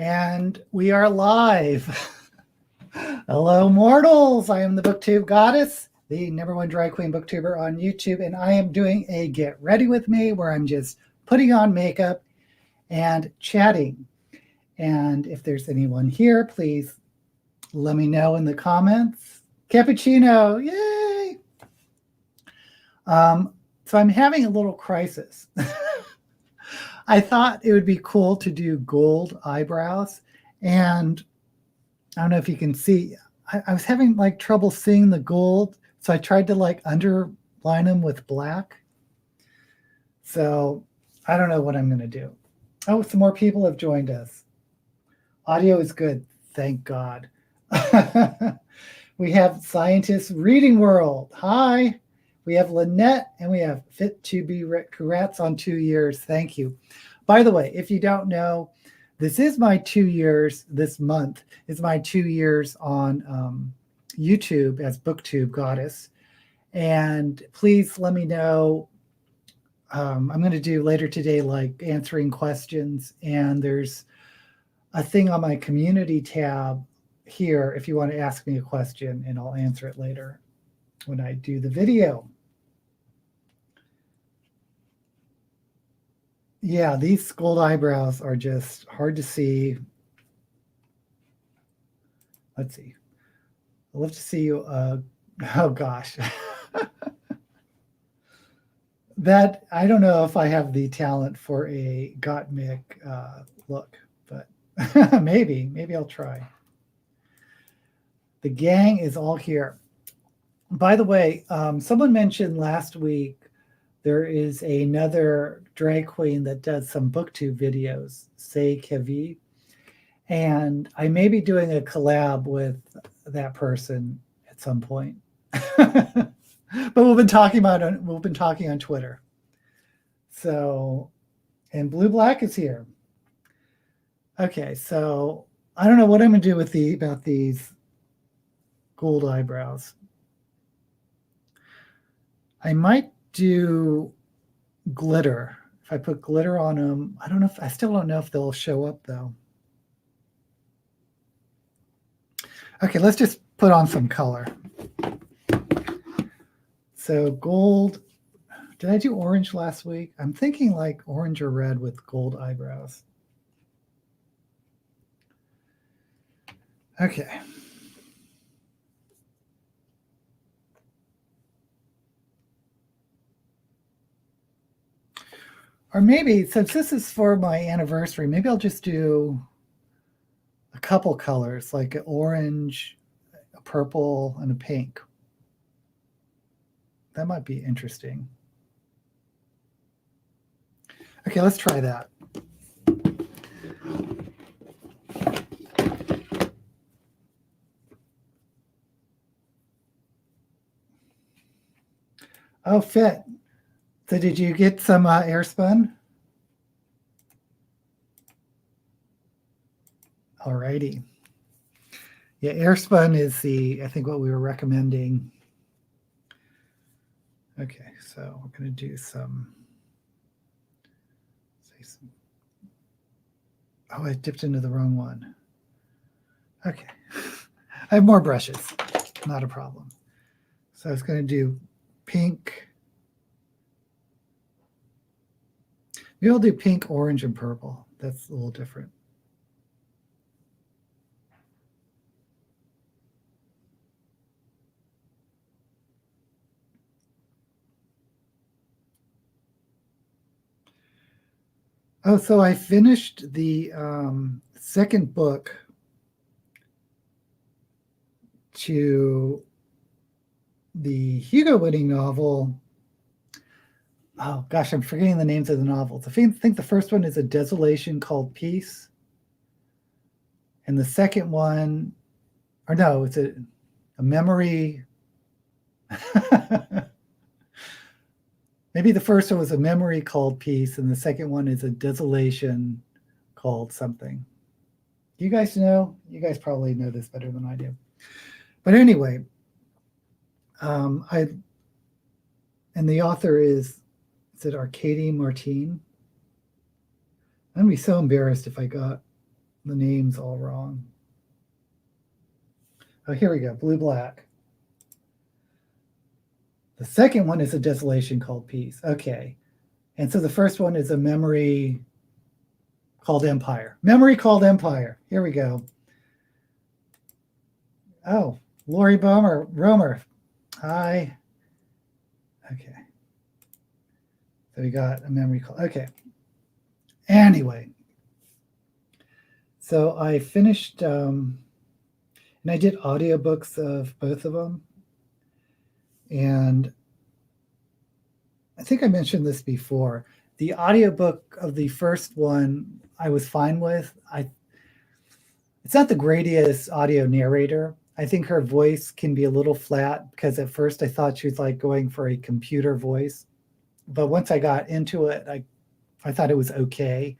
And we are live. Hello, mortals. I am the Booktube Goddess, the #1 drag queen booktuber on YouTube, and I am doing a Get Ready With Me where I'm just putting on makeup and chatting. And if there's anyone here, please let me know in the comments. Cappuccino, yay! So I'm having a little crisis. I thought it would be cool to do gold eyebrows, and I don't know if you can see, I was having like trouble seeing the gold, so I tried to like underline them with black. So I don't know what I'm going to do. Oh, some more people have joined us. Audio is good, thank God. We have Scientist Reading World. Hi. We have Lynette, and we have Fit to Be Congrats on 2 years. Thank you. By the way, if you don't know, this is my 2 years. This month is my 2 years on YouTube as Booktube Goddess. And please let me know. I'm going to do later today, like answering questions. And there's a thing on my community tab here if you want to ask me a question, and I'll answer it later when I do the video. Yeah, these gold eyebrows are just hard to see. Let's see. I'd love to see you. Oh gosh. That, I don't know if I have the talent for a Gottmik look, but maybe I'll try. The gang is all here. By the way, someone mentioned last week there is another drag queen that does some booktube videos, Say Kevi, and I may be doing a collab with that person at some point. But we've been talking on Twitter. So, and Blue Black is here. Okay, so I don't know what I'm gonna do with about these gold eyebrows. I might do glitter. If I put glitter on them, I still don't know if they'll show up though. Okay, let's just put on some color. So gold, did I do orange last week? I'm thinking like orange or red with gold eyebrows. Okay. Or maybe, since this is for my anniversary, maybe I'll just do a couple colors, like an orange, a purple, and a pink. That might be interesting. Okay, let's try that. Oh, Fit. So did you get some airspun? All righty. Yeah, airspun is I think what we were recommending. Okay, so we're going to do some. Oh, I dipped into the wrong one. Okay. I have more brushes. Not a problem. So I was going to do pink. Maybe I'll do pink, orange, and purple. That's a little different. Oh, so I finished the second book to the Hugo-winning novel. Oh gosh, I'm forgetting the names of the novels. I think the first one is A Desolation Called Peace. And the second one, or no, it's a memory. Maybe the first one was A Memory Called Peace, and the second one is A Desolation Called something. Do you guys know? You guys probably know this better than I do. But anyway, and the author is it Arcady Martin? I'm gonna be so embarrassed if I got the name's all wrong. Oh, here we go. Blue Black. The second one is A Desolation Called Peace. Okay. And so the first one is A Memory Called Empire. Memory Called Empire. Here we go. Oh, Lori Romer. Hi. Okay. So we got A Memory Called. Okay. Anyway. So I finished, and I did audiobooks of both of them. And I think I mentioned this before. The audiobook of the first one I was fine with. It's not the greatest audio narrator. I think her voice can be a little flat because at first I thought she was like going for a computer voice. But once I got into it, I thought it was okay.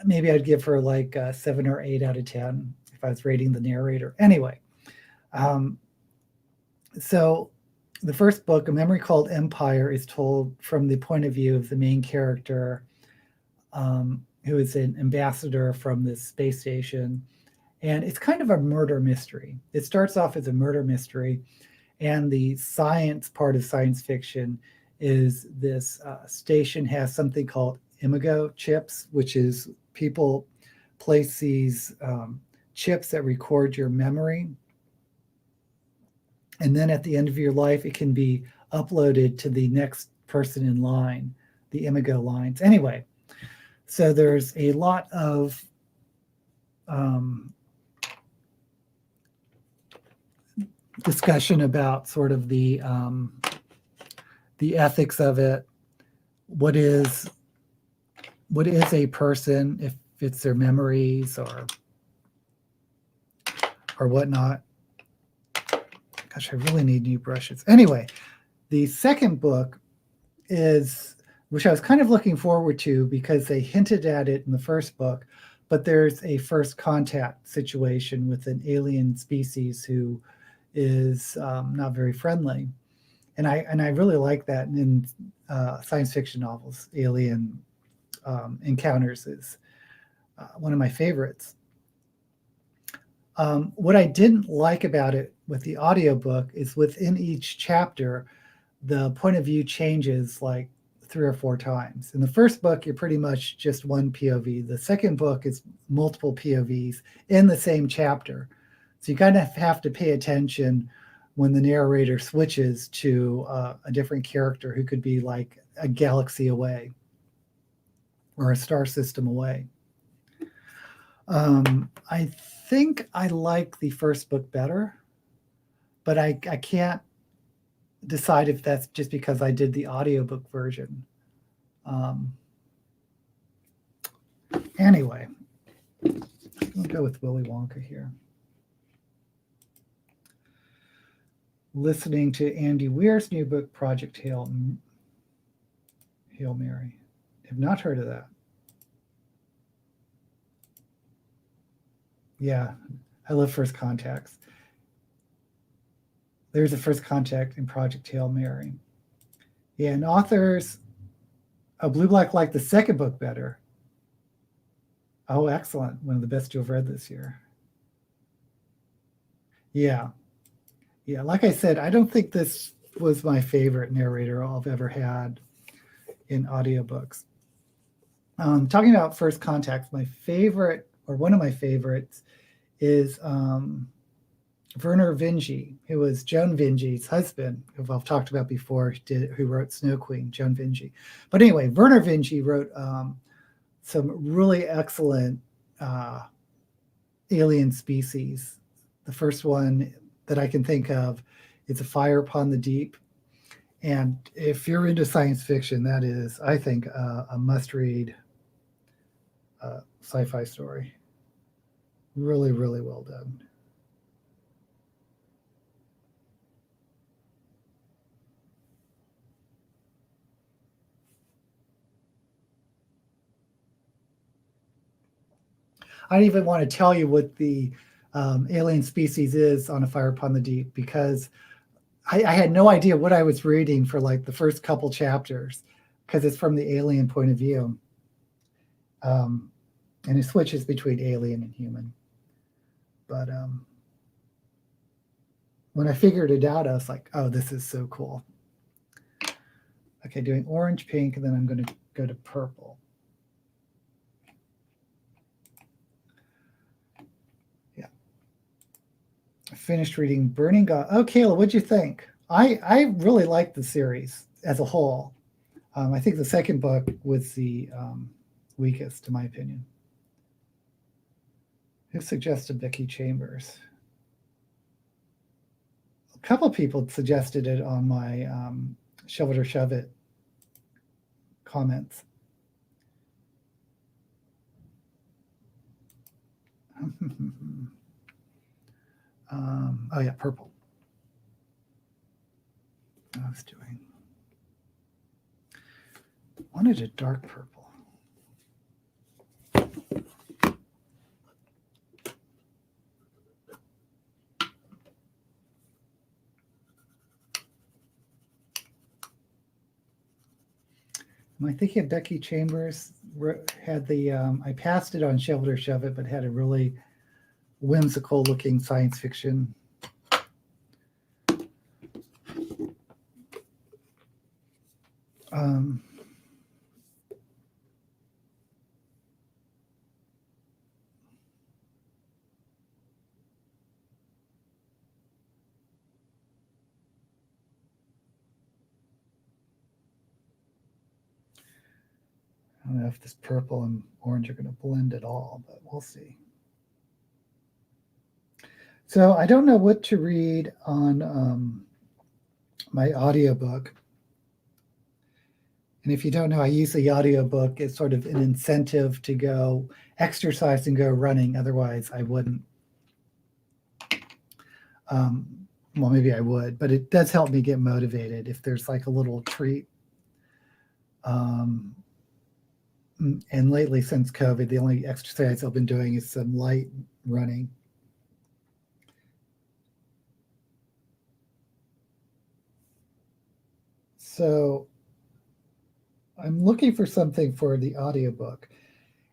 Maybe I'd give her like a 7 or 8 out of 10 if I was rating the narrator. Anyway, so the first book, A Memory Called Empire, is told from the point of view of the main character, who is an ambassador from this space station. And it's kind of a murder mystery. It starts off as a murder mystery. And the science part of science fiction is this station has something called imago chips, which is people place these chips that record your memory. And then at the end of your life, it can be uploaded to the next person in line, the imago lines. Anyway, so there's a lot of discussion about sort of the ethics of it. What is a person, if it's their memories or whatnot. Gosh, I really need new brushes. Anyway, the second book is, which I was kind of looking forward to because they hinted at it in the first book, but there's a first contact situation with an alien species who is not very friendly. And I really like that in science fiction novels. Alien encounters is one of my favorites. What I didn't like about it with the audiobook is within each chapter, the point of view changes like 3 or 4 times. In the first book, you're pretty much just one POV. The second book is multiple POVs in the same chapter. So you kind of have to pay attention when the narrator switches to a different character who could be like a galaxy away or a star system away. I think I like the first book better, but I can't decide if that's just because I did the audiobook version. Anyway, I'll go with Willy Wonka here. Listening to Andy Weir's new book, Project Hail Mary. Have not heard of that. Yeah, I love First Contacts. There's a First Contact in Project Hail Mary. Yeah, and authors, Blue Black liked the second book better. Oh, excellent. One of the best you've read this year. Yeah. Yeah, like I said, I don't think this was my favorite narrator I've ever had in audiobooks. Talking about First Contacts, my favorite, or one of my favorites, is Werner Vinge, who was Joan Vinge's husband, who I've talked about before, who wrote Snow Queen, Joan Vinge. But anyway, Werner Vinge wrote some really excellent alien species. The first one that I can think of is A Fire Upon the Deep. And if you're into science fiction, that is, I think, a must-read sci-fi story. Really, really well done. I don't even want to tell you what the alien species is on A Fire Upon the Deep, because I had no idea what I was reading for like the first couple chapters, because it's from the alien point of view. And it switches between alien and human. But when I figured it out, I was like, oh, this is so cool. Okay, doing orange, pink, and then I'm going to go to purple. Yeah. I finished reading Burning God. Oh, Kayla, what'd you think? I really liked the series as a whole. I think the second book was the weakest, in my opinion. Who suggested Becky Chambers? A couple of people suggested it on my Shove It or Shove It comments. Oh yeah, purple. I was doing. Wanted a dark purple. Am I thinking of Becky Chambers? Had the I passed it on Shove It or Shove It, but had a really whimsical looking science fiction. I don't know if this purple and orange are going to blend at all, but we'll see. So I don't know what to read on my audiobook. And if you don't know, I use the audiobook as sort of an incentive to go exercise and go running. Otherwise, I wouldn't. Well, maybe I would, but it does help me get motivated if there's like a little treat. And lately, since COVID, the only exercise I've been doing is some light running. So I'm looking for something for the audiobook.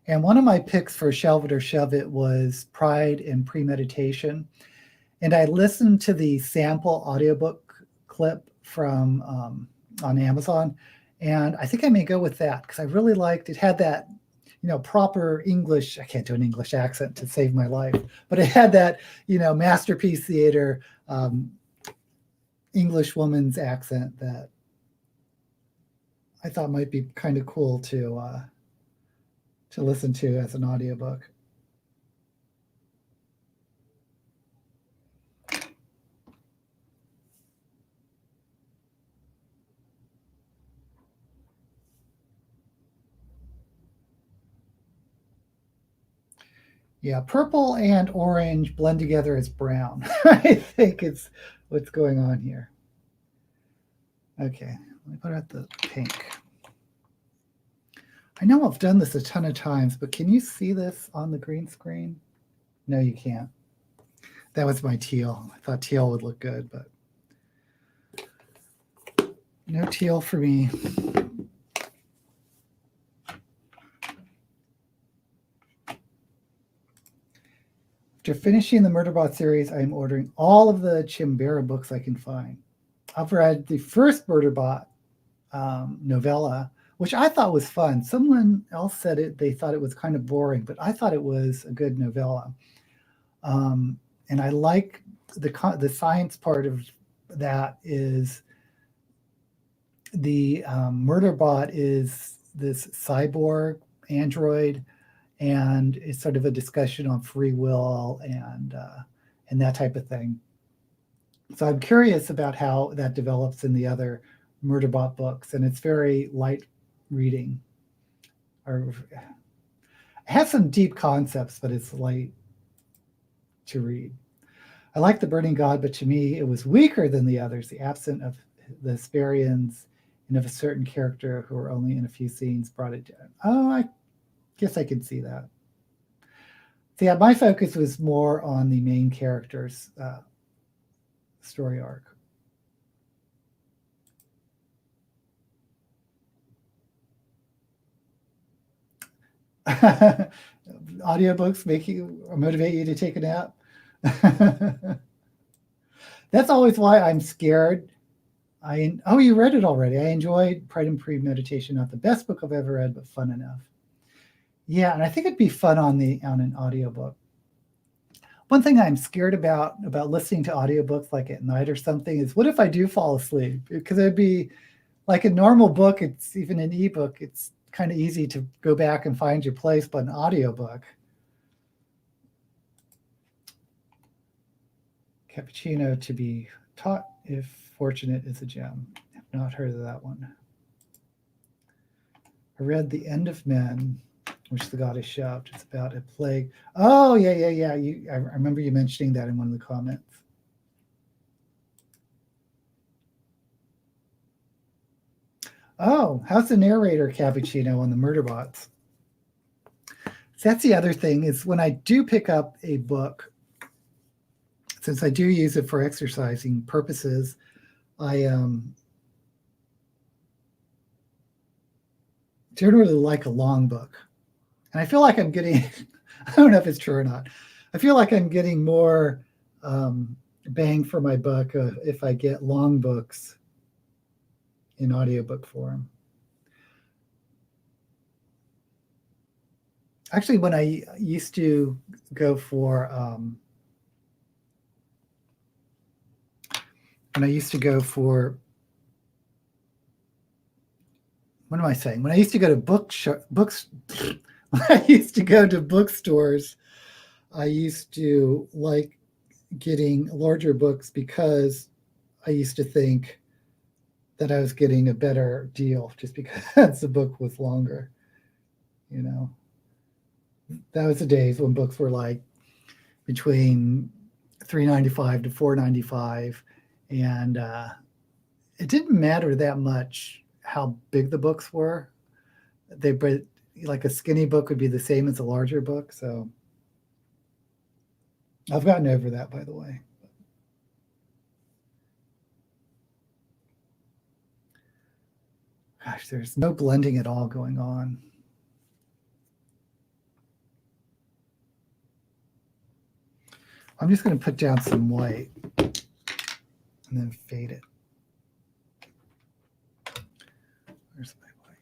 And one of my picks for Shove It or Shove It was Pride and Premeditation. And I listened to the sample audiobook clip from on Amazon. And I think I may go with that because I really liked it. Had that, proper English. I can't do an English accent to save my life, but it had that, Masterpiece Theater English woman's accent that I thought might be kind of cool to listen to as an audiobook. Yeah, purple and orange blend together as brown. I think it's what's going on here. Okay, let me put out the pink. I know I've done this a ton of times, but can you see this on the green screen? No, you can't. That was my teal. I thought teal would look good, but no teal for me. After finishing the Murderbot series, I am ordering all of the Chimbera books I can find. I've read the first Murderbot novella, which I thought was fun. Someone else said they thought it was kind of boring, but I thought it was a good novella. And I like the science part of that is the Murderbot is this cyborg android, and it's sort of a discussion on free will and that type of thing. So I'm curious about how that develops in the other Murderbot books, and it's very light reading. Or it has some deep concepts, but it's light to read. I like The Burning God, but to me it was weaker than the others. The absence of the Hesperians and of a certain character who were only in a few scenes brought it down. Oh, I guess I can see that. So yeah, my focus was more on the main character's story arc. audiobooks make you or motivate you to take a nap? That's always why I'm scared. Oh, you read it already. I enjoyed Pride and Premeditation. Not the best book I've ever read, but fun enough. Yeah, and I think it'd be fun on an audiobook. One thing I'm scared about listening to audiobooks like at night or something is what if I do fall asleep? Because it'd be like a normal book, it's even an ebook, it's kind of easy to go back and find your place, but an audiobook. Cappuccino to be taught if fortunate is a gem. I've not heard of that one. I read The End of Men, which the goddess shoved. It's about a plague. Oh, yeah. I remember you mentioning that in one of the comments. Oh, how's the narrator, Cappuccino, on the Murderbots? So that's the other thing is when I do pick up a book, since I do use it for exercising purposes, I generally like a long book. And I feel like I'm getting, I don't know if it's true or not, I feel like I'm getting more bang for my buck if I get long books in audiobook form. Actually, when I used to go for what am I saying? When I used to go to when I used to go to bookstores, I used to like getting larger books because I used to think that I was getting a better deal just because the book was longer. You know, that was the days when books were like between $3.95 to $4.95, and it didn't matter that much how big the books were. But like a skinny book would be the same as a larger book. So I've gotten over that, by the way. Gosh, there's no blending at all going on. I'm just going to put down some white and then fade it. Where's my white?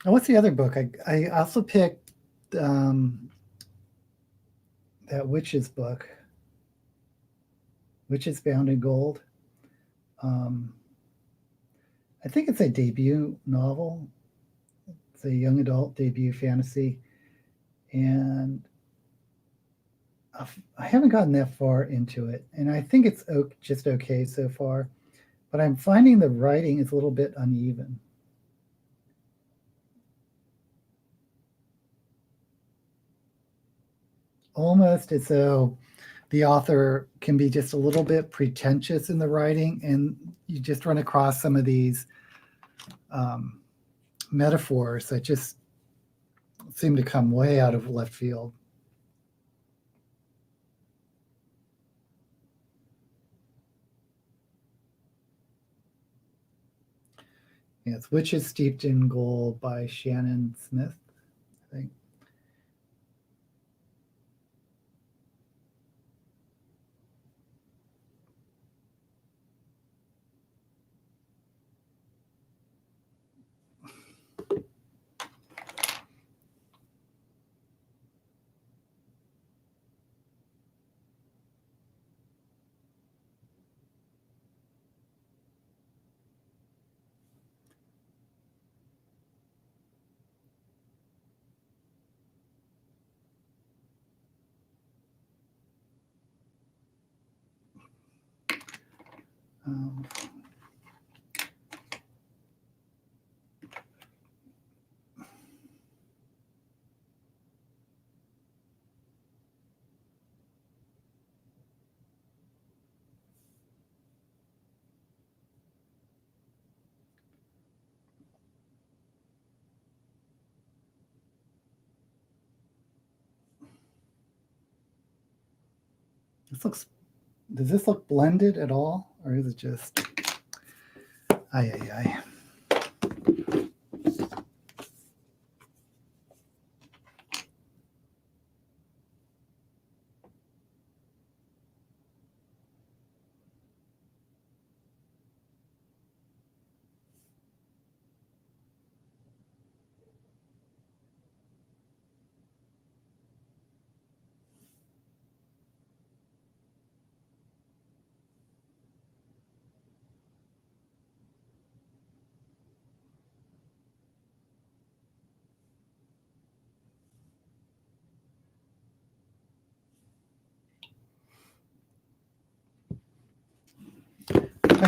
Oh, what's the other book? I also picked that Witches book, Witches Bound in Gold. I think it's a debut novel. It's a young adult debut fantasy. And I haven't gotten that far into it. And I think it's just okay so far. But I'm finding the writing is a little bit uneven. Almost as though the author can be just a little bit pretentious in the writing, and you just run across some of these metaphors that just seem to come way out of left field. Yeah, it's Witches Steeped in Gold by Shannon Smith, I think. Does this look blended at all? Or is it just, ay.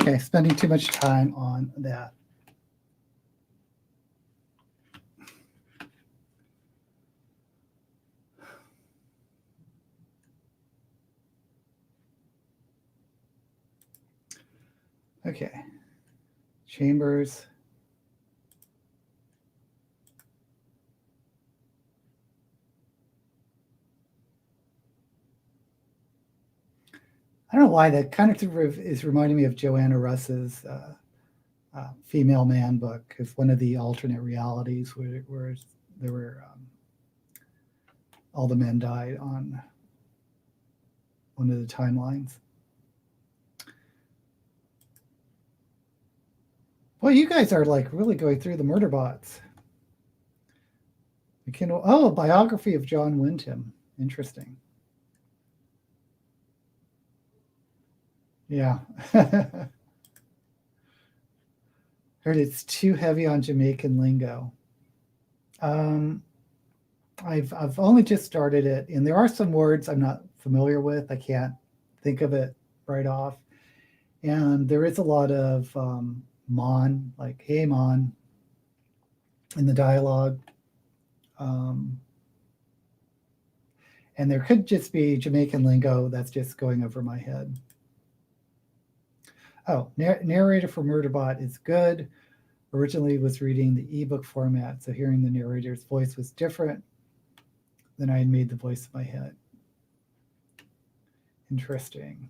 Okay, spending too much time on that. Okay, chambers. I don't know why that kind of is reminding me of Joanna Russ's Female Man book, because one of the alternate realities where there were all the men died on one of the timelines. Well, you guys are like really going through the murder bots. Oh, biography of John Wyndham. Interesting. Yeah. Heard it's too heavy on Jamaican lingo. I've only just started it, and there are some words I'm not familiar with. I can't think of it right off. And there is a lot of Mon, like, hey, Mon, in the dialogue. And there could just be Jamaican lingo that's just going over my head. Oh, narrator for Murderbot is good. Originally was reading the ebook format, so hearing the narrator's voice was different than I had made the voice in my head. Interesting.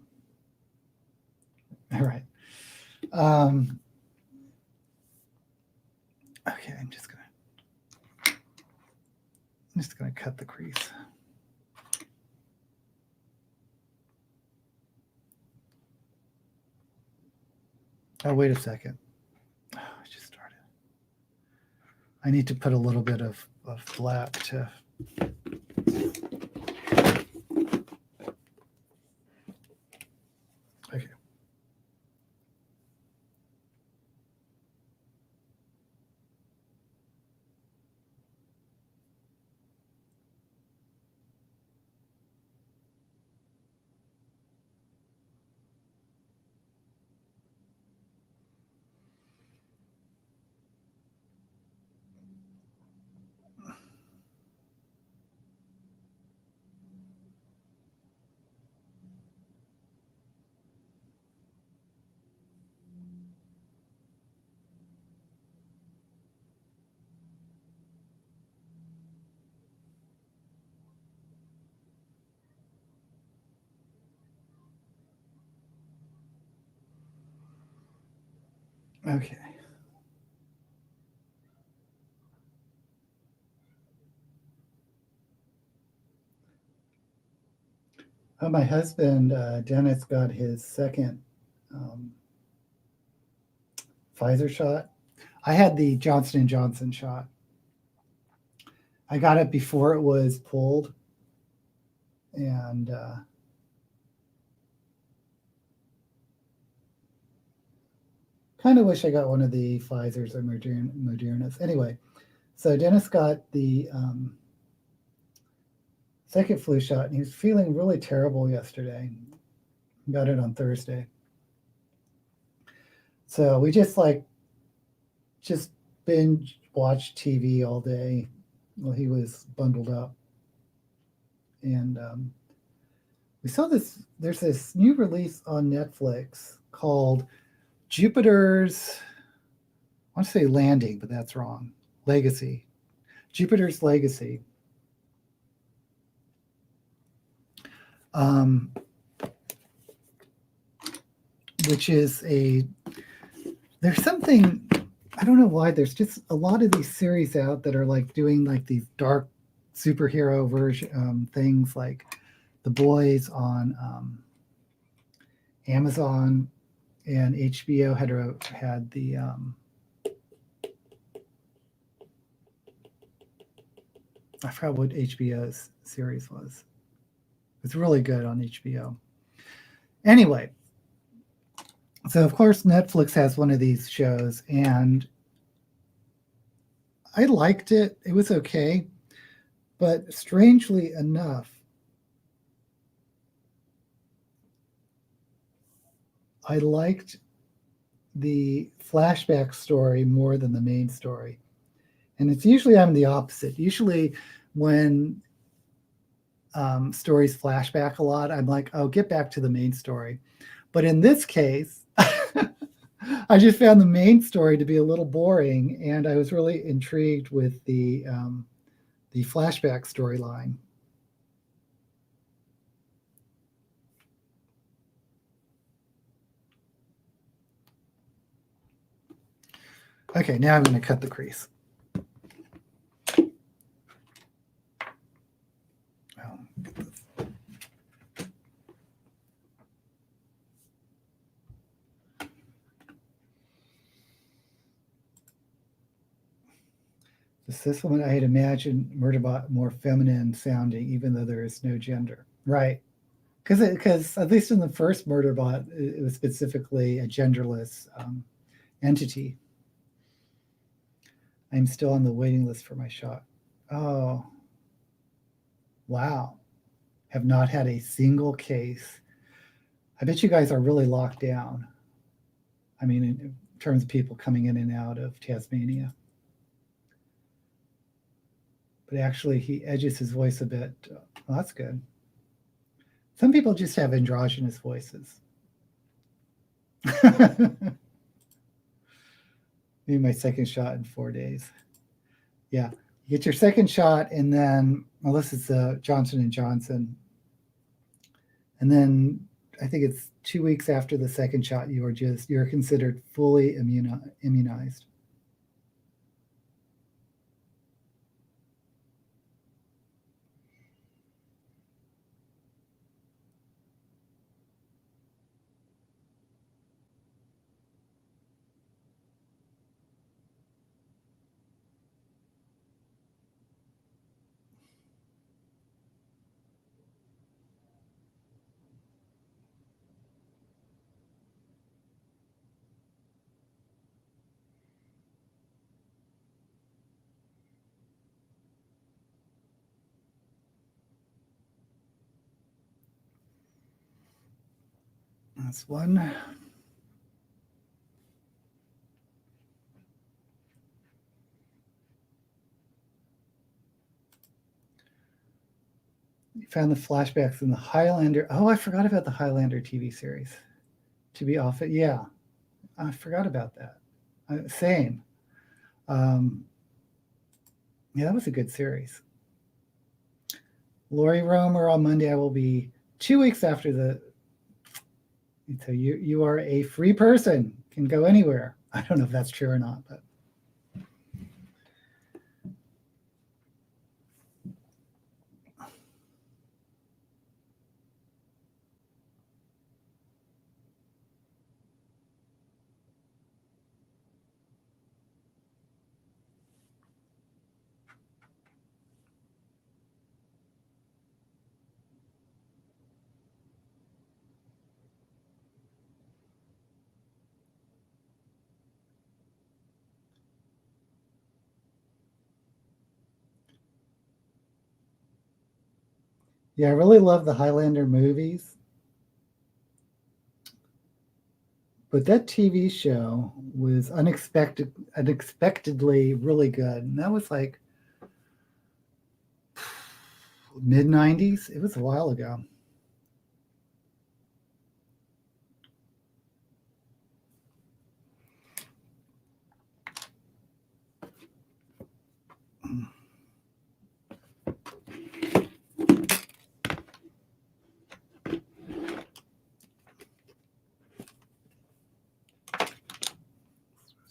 All right. Okay, I'm just gonna cut the crease. Oh, wait a second. Oh, I just started. I need to put a little bit of black to. Okay. Okay. Oh, my husband, Dennis, got his second Pfizer shot. I had the Johnson & Johnson shot. I got it before it was pulled. And kind of wish I got one of the Pfizers or Modernas. Anyway, so Dennis got the second flu shot, and he was feeling really terrible yesterday. Got it on Thursday. So we just binge watched TV all day while he was bundled up. And we saw this, there's this new release on Netflix called Jupiter's, I want to say Landing, but that's wrong. Legacy. Jupiter's Legacy. Which is there's something, I don't know why, there's just a lot of these series out that are like doing like these dark superhero version things, like The Boys on Amazon, and HBO had the I forgot what HBO's series was. It's really good on HBO. Anyway, so of course Netflix has one of these shows, and I liked it. It was okay, but strangely enough, I liked the flashback story more than the main story. And it's usually I'm the opposite. Usually when stories flashback a lot, I'm like, oh, get back to the main story. But in this case, I just found the main story to be a little boring, and I was really intrigued with the flashback storyline. Okay, now I'm going to cut the crease. This one I had imagined Murderbot more feminine sounding, even though there is no gender. Right. Because at least in the first Murderbot, it was specifically a genderless entity. I'm still on the waiting list for my shot. Oh, wow. Have not had a single case. I bet you guys are really locked down. I mean, in terms of people coming in and out of Tasmania. But actually, he edges his voice a bit. Well, that's good. Some people just have androgynous voices. Maybe my second shot in 4 days. Yeah, you get your second shot, and then, unless it's Johnson & Johnson, and then I think it's 2 weeks after the second shot, you're considered fully immunized. That's one. You found the flashbacks in the Highlander. Oh, I forgot about the Highlander TV series. To be off it, yeah, I forgot about that. Same. Yeah, that was a good series. Lori Romer on Monday. I will be 2 weeks after the. So you are a free person, can go anywhere. I don't know if that's true or not, but. Yeah, I really love the Highlander movies, But that TV show was unexpectedly really good. And that was like mid 90s. It was a while ago.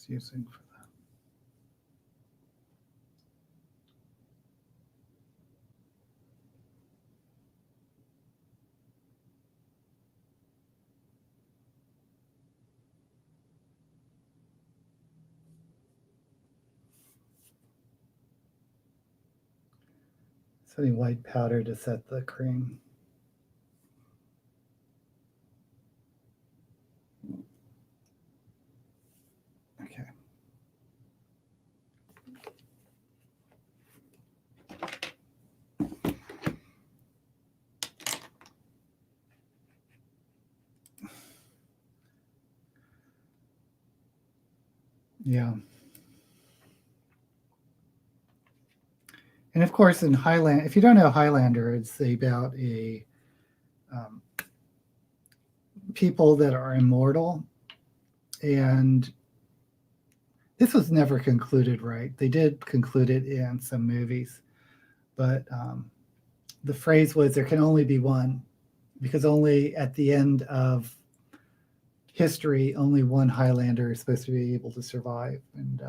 Using for that. Setting white powder to set the cream. Okay. Yeah. And of course, in Highlander, if you don't know Highlander, it's about a people that are immortal, and this was never concluded right. They did conclude it in some movies, but the phrase was there can only be one, because only at the end of history, only one Highlander is supposed to be able to survive. And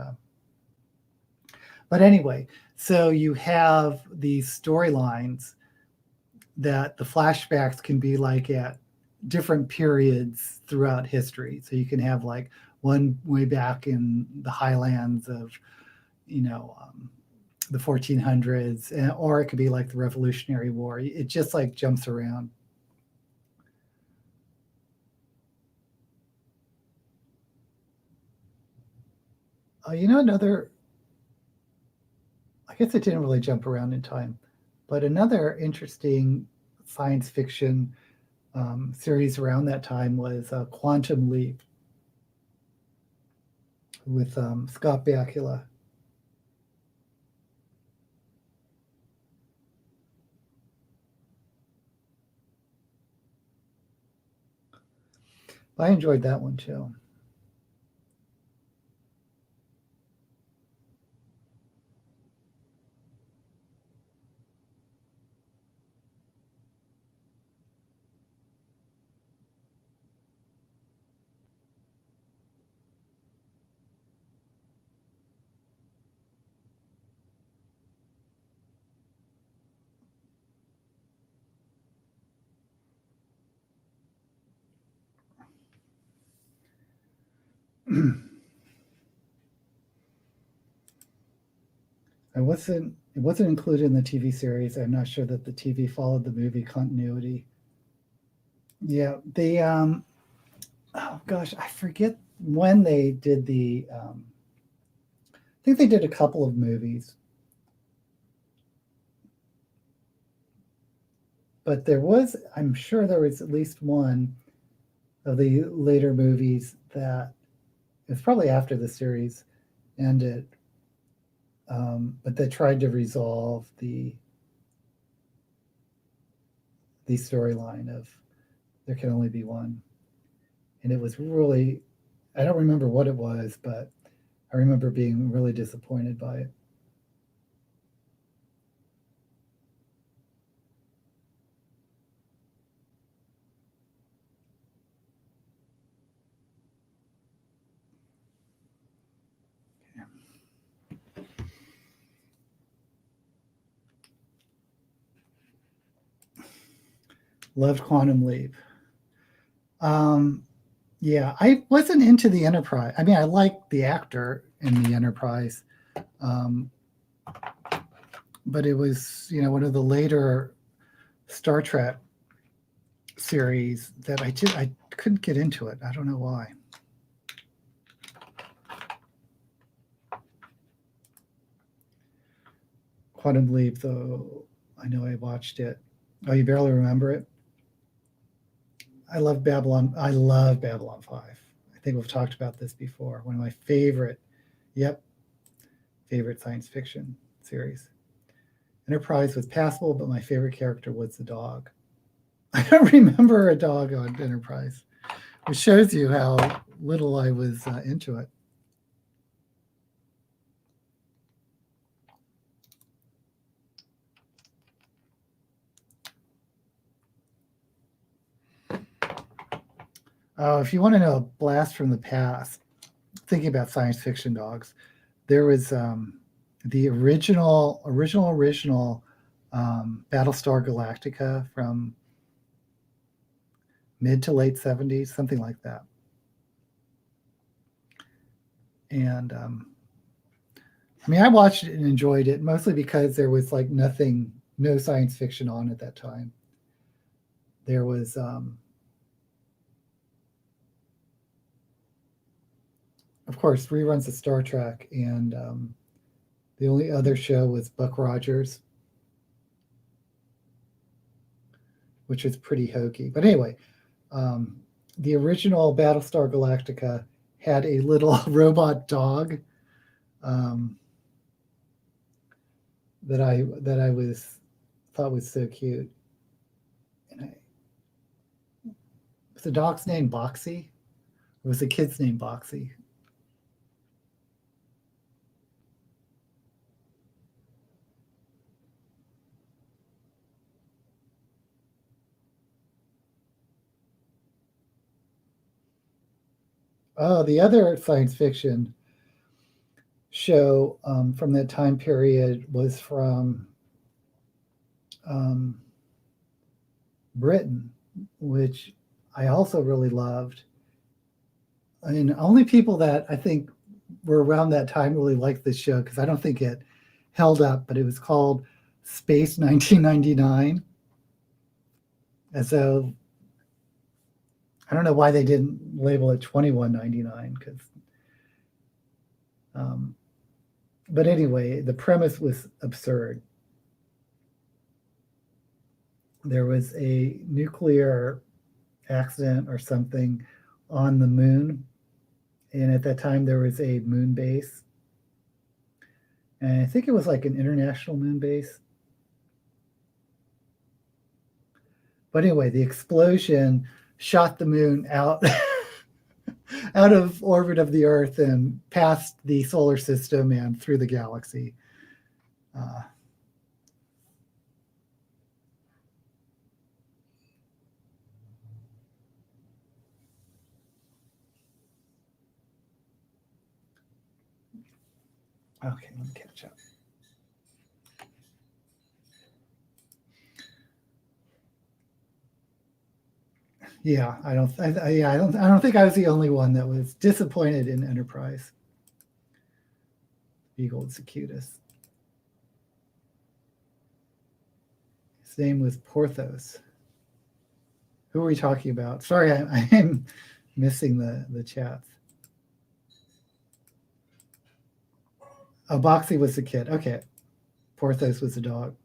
but anyway, so you have these storylines that the flashbacks can be like at different periods throughout history. So you can have like one way back in the highlands of, the 1400s, or it could be like the Revolutionary War. It just like jumps around. Another, I guess it didn't really jump around in time, but another interesting science fiction series around that time was Quantum Leap with Scott Bakula. I enjoyed that one too. It wasn't included in the TV series. I'm not sure that the TV followed the movie continuity. Yeah, they oh gosh, I forget when they did the I think they did a couple of movies. But I'm sure there was at least one of the later movies that it's probably after the series ended, but they tried to resolve the storyline of there can only be one. And it was really, I don't remember what it was, but I remember being really disappointed by it. Loved Quantum Leap. Yeah, I wasn't into the Enterprise. I mean, I liked the actor in the Enterprise, but it was, one of the later Star Trek series that I couldn't get into it. I don't know why. Quantum Leap, though, I know I watched it. Oh, you barely remember it? I love Babylon 5. I think we've talked about this before. One of my favorite science fiction series. Enterprise was passable, but my favorite character was the dog. I don't remember a dog on Enterprise, which shows you how little I was into it. Oh, if you want to know a blast from the past, thinking about science fiction dogs, there was the original Battlestar Galactica from mid to late 70s, something like that. And I mean, I watched it and enjoyed it mostly because there was like no science fiction on at that time. There was of course, reruns of Star Trek, and the only other show was Buck Rogers, which was pretty hokey. But anyway, the original Battlestar Galactica had a little robot dog that I thought was so cute. And was the dog's name Boxy? Or was the kid's name Boxy? Oh, the other science fiction show from that time period was from Britain, which I also really loved. I mean, only people that I think were around that time really liked this show because I don't think it held up, but it was called Space 1999. And so I don't know why they didn't label it 2199 because but anyway, the premise was absurd. There was a nuclear accident or something on the moon, and at that time there was a moon base, and I think it was like an international moon base. But anyway, the explosion shot the moon out out of orbit of the Earth and past the solar system and through the galaxy. Okay, let me catch up. Yeah, I don't think I was the only one that was disappointed in Enterprise. Beagle is the cutest. His name was Porthos. Who are we talking about? Sorry, I'm missing the chats. Oh, Boxy was the kid. Okay. Porthos was the dog.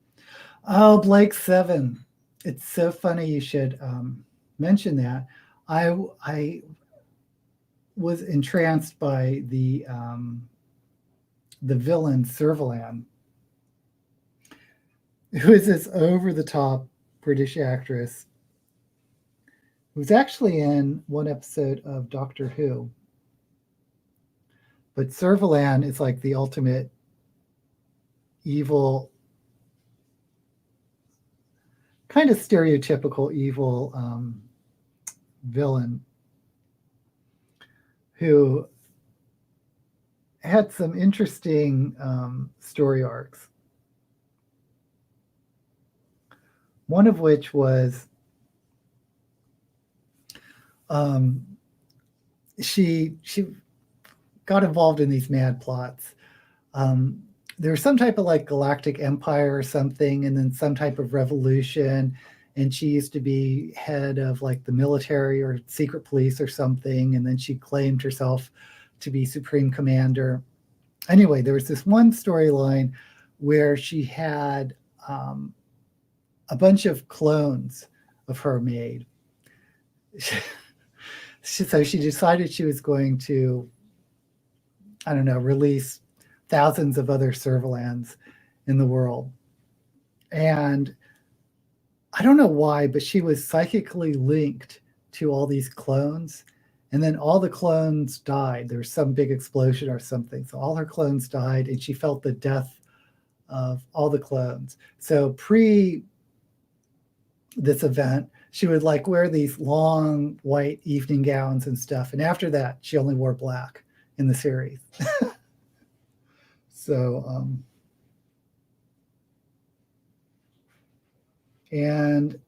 Oh, Blake 7. It's so funny you should mention that. I was entranced by the villain Servalan, who is this over-the-top British actress who's actually in one episode of Doctor Who. But Servalan is like the ultimate evil, kind of stereotypical evil villain who had some interesting story arcs. One of which was she got involved in these mad plots. There was some type of like galactic empire or something, and then some type of revolution. And she used to be head of like the military or secret police or something. And then she claimed herself to be supreme commander. Anyway, there was this one storyline where she had a bunch of clones of her made. So she decided she was going to, I don't know, release thousands of other Servalans in the world. And I don't know why, but she was psychically linked to all these clones. And then all the clones died. There was some big explosion or something. So all her clones died, and she felt the death of all the clones. So pre this event, she would like wear these long white evening gowns and stuff. And after that, she only wore black in the series. So, and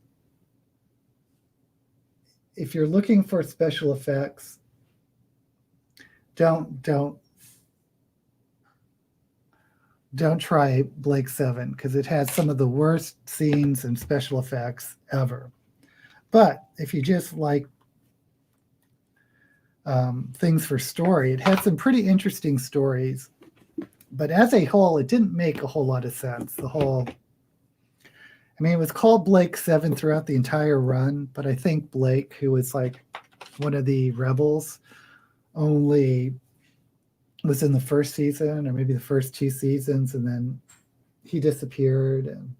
if you're looking for special effects, don't try Blake 7, because it has some of the worst scenes and special effects ever. But if you just like things for story, it had some pretty interesting stories. But as a whole, it didn't make a whole lot of sense. It was called Blake 7 throughout the entire run, but I think Blake, who was like one of the rebels, only was in the first season or maybe the first 2 seasons, and then he disappeared. And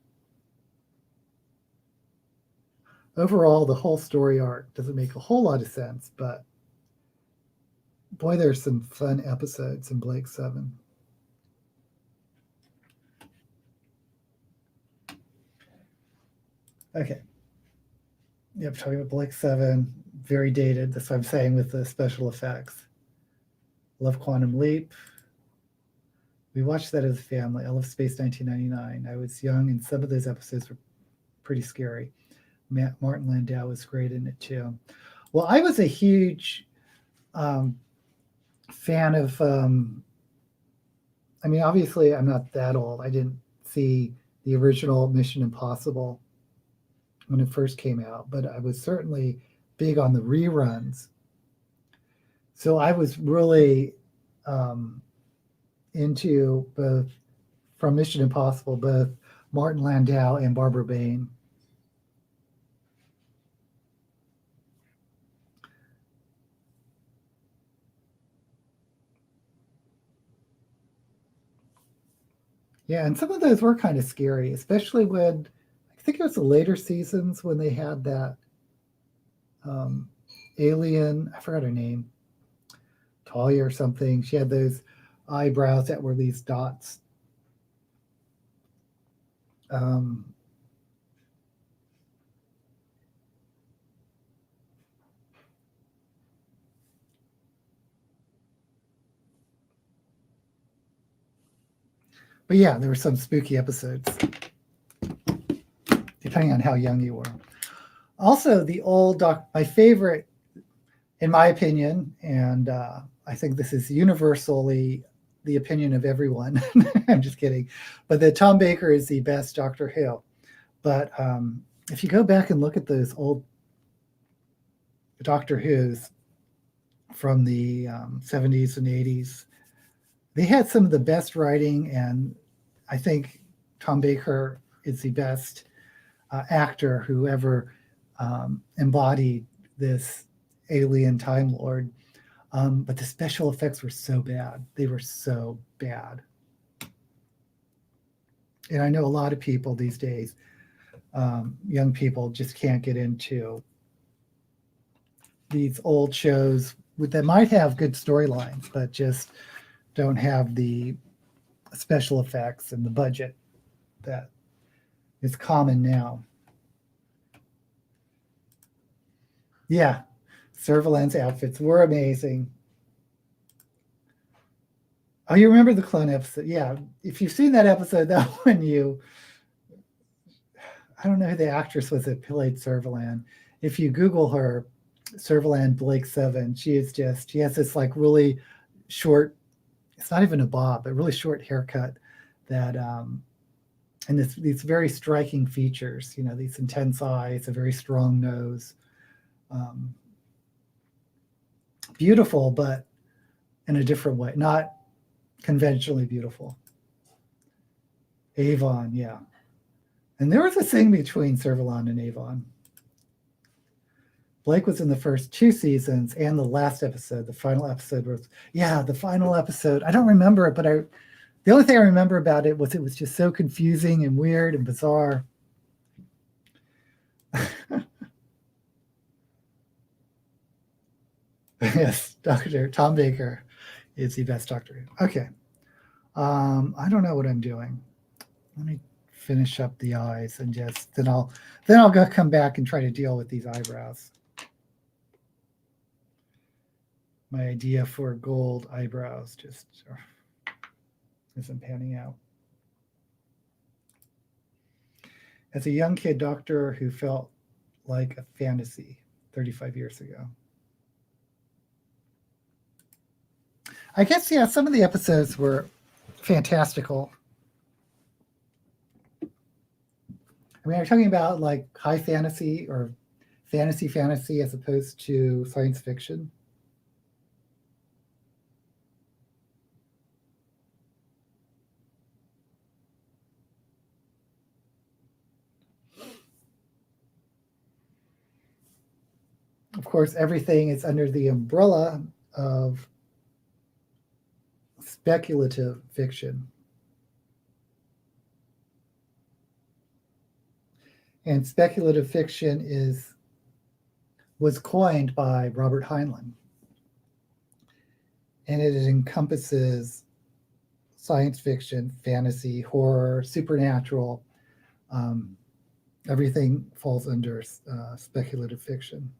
overall, the whole story arc doesn't make a whole lot of sense, but boy, there's some fun episodes in Blake 7. Okay. Yep, talking about Blake 7, very dated. That's what I'm saying with the special effects. Love Quantum Leap. We watched that as a family. I love Space 1999. I was young, and some of those episodes were pretty scary. Martin Landau was great in it too. Well, I was a huge fan of, obviously I'm not that old. I didn't see the original Mission Impossible when it first came out, but I was certainly big on the reruns. So I was really into both, from Mission Impossible, both Martin Landau and Barbara Bain. Yeah, and some of those were kind of scary, especially when, I think it was the later seasons when they had that alien, I forgot her name, Talia or something. She had those eyebrows that were these dots. But yeah, there were some spooky episodes, depending on how young you were. Also, the old my favorite, in my opinion, and I think this is universally the opinion of everyone. I'm just kidding. But that Tom Baker is the best Doctor Who. But if you go back and look at those old Doctor Who's from the 70s and 80s, they had some of the best writing, and I think Tom Baker is the best actor who ever embodied this alien Time Lord. But the special effects were so bad. They were so bad. And I know a lot of people these days, young people, just can't get into these old shows that might have good storylines, but just don't have the special effects and the budget that is common now. Yeah, Servalan's outfits were amazing. Oh, you remember the clone episode? Yeah, if you've seen that episode, that one I don't know who the actress was that played Servalan. If you Google her, Servalan Blake 7, she has this like really short, it's not even a bob, but really short haircut that, and these very striking features, these intense eyes, a very strong nose. Beautiful, but in a different way, not conventionally beautiful. Avon, yeah. And there was a thing between Servalan and Avon. Blake was in the first 2 seasons and the last episode. The final episode was, the final episode. I don't remember it, but the only thing I remember about it was just so confusing and weird and bizarre. Yes, Dr. Tom Baker is the best Doctor. Okay. I don't know what I'm doing. Let me finish up the eyes and then I'll go come back and try to deal with these eyebrows. My idea for gold eyebrows just isn't panning out. As a young kid doctor who felt like a fantasy 35 years ago. I guess, some of the episodes were fantastical. I mean, are you talking about like high fantasy or fantasy as opposed to science fiction? Of course, everything is under the umbrella of speculative fiction. And speculative fiction was coined by Robert Heinlein. And it encompasses science fiction, fantasy, horror, supernatural. Everything falls under speculative fiction.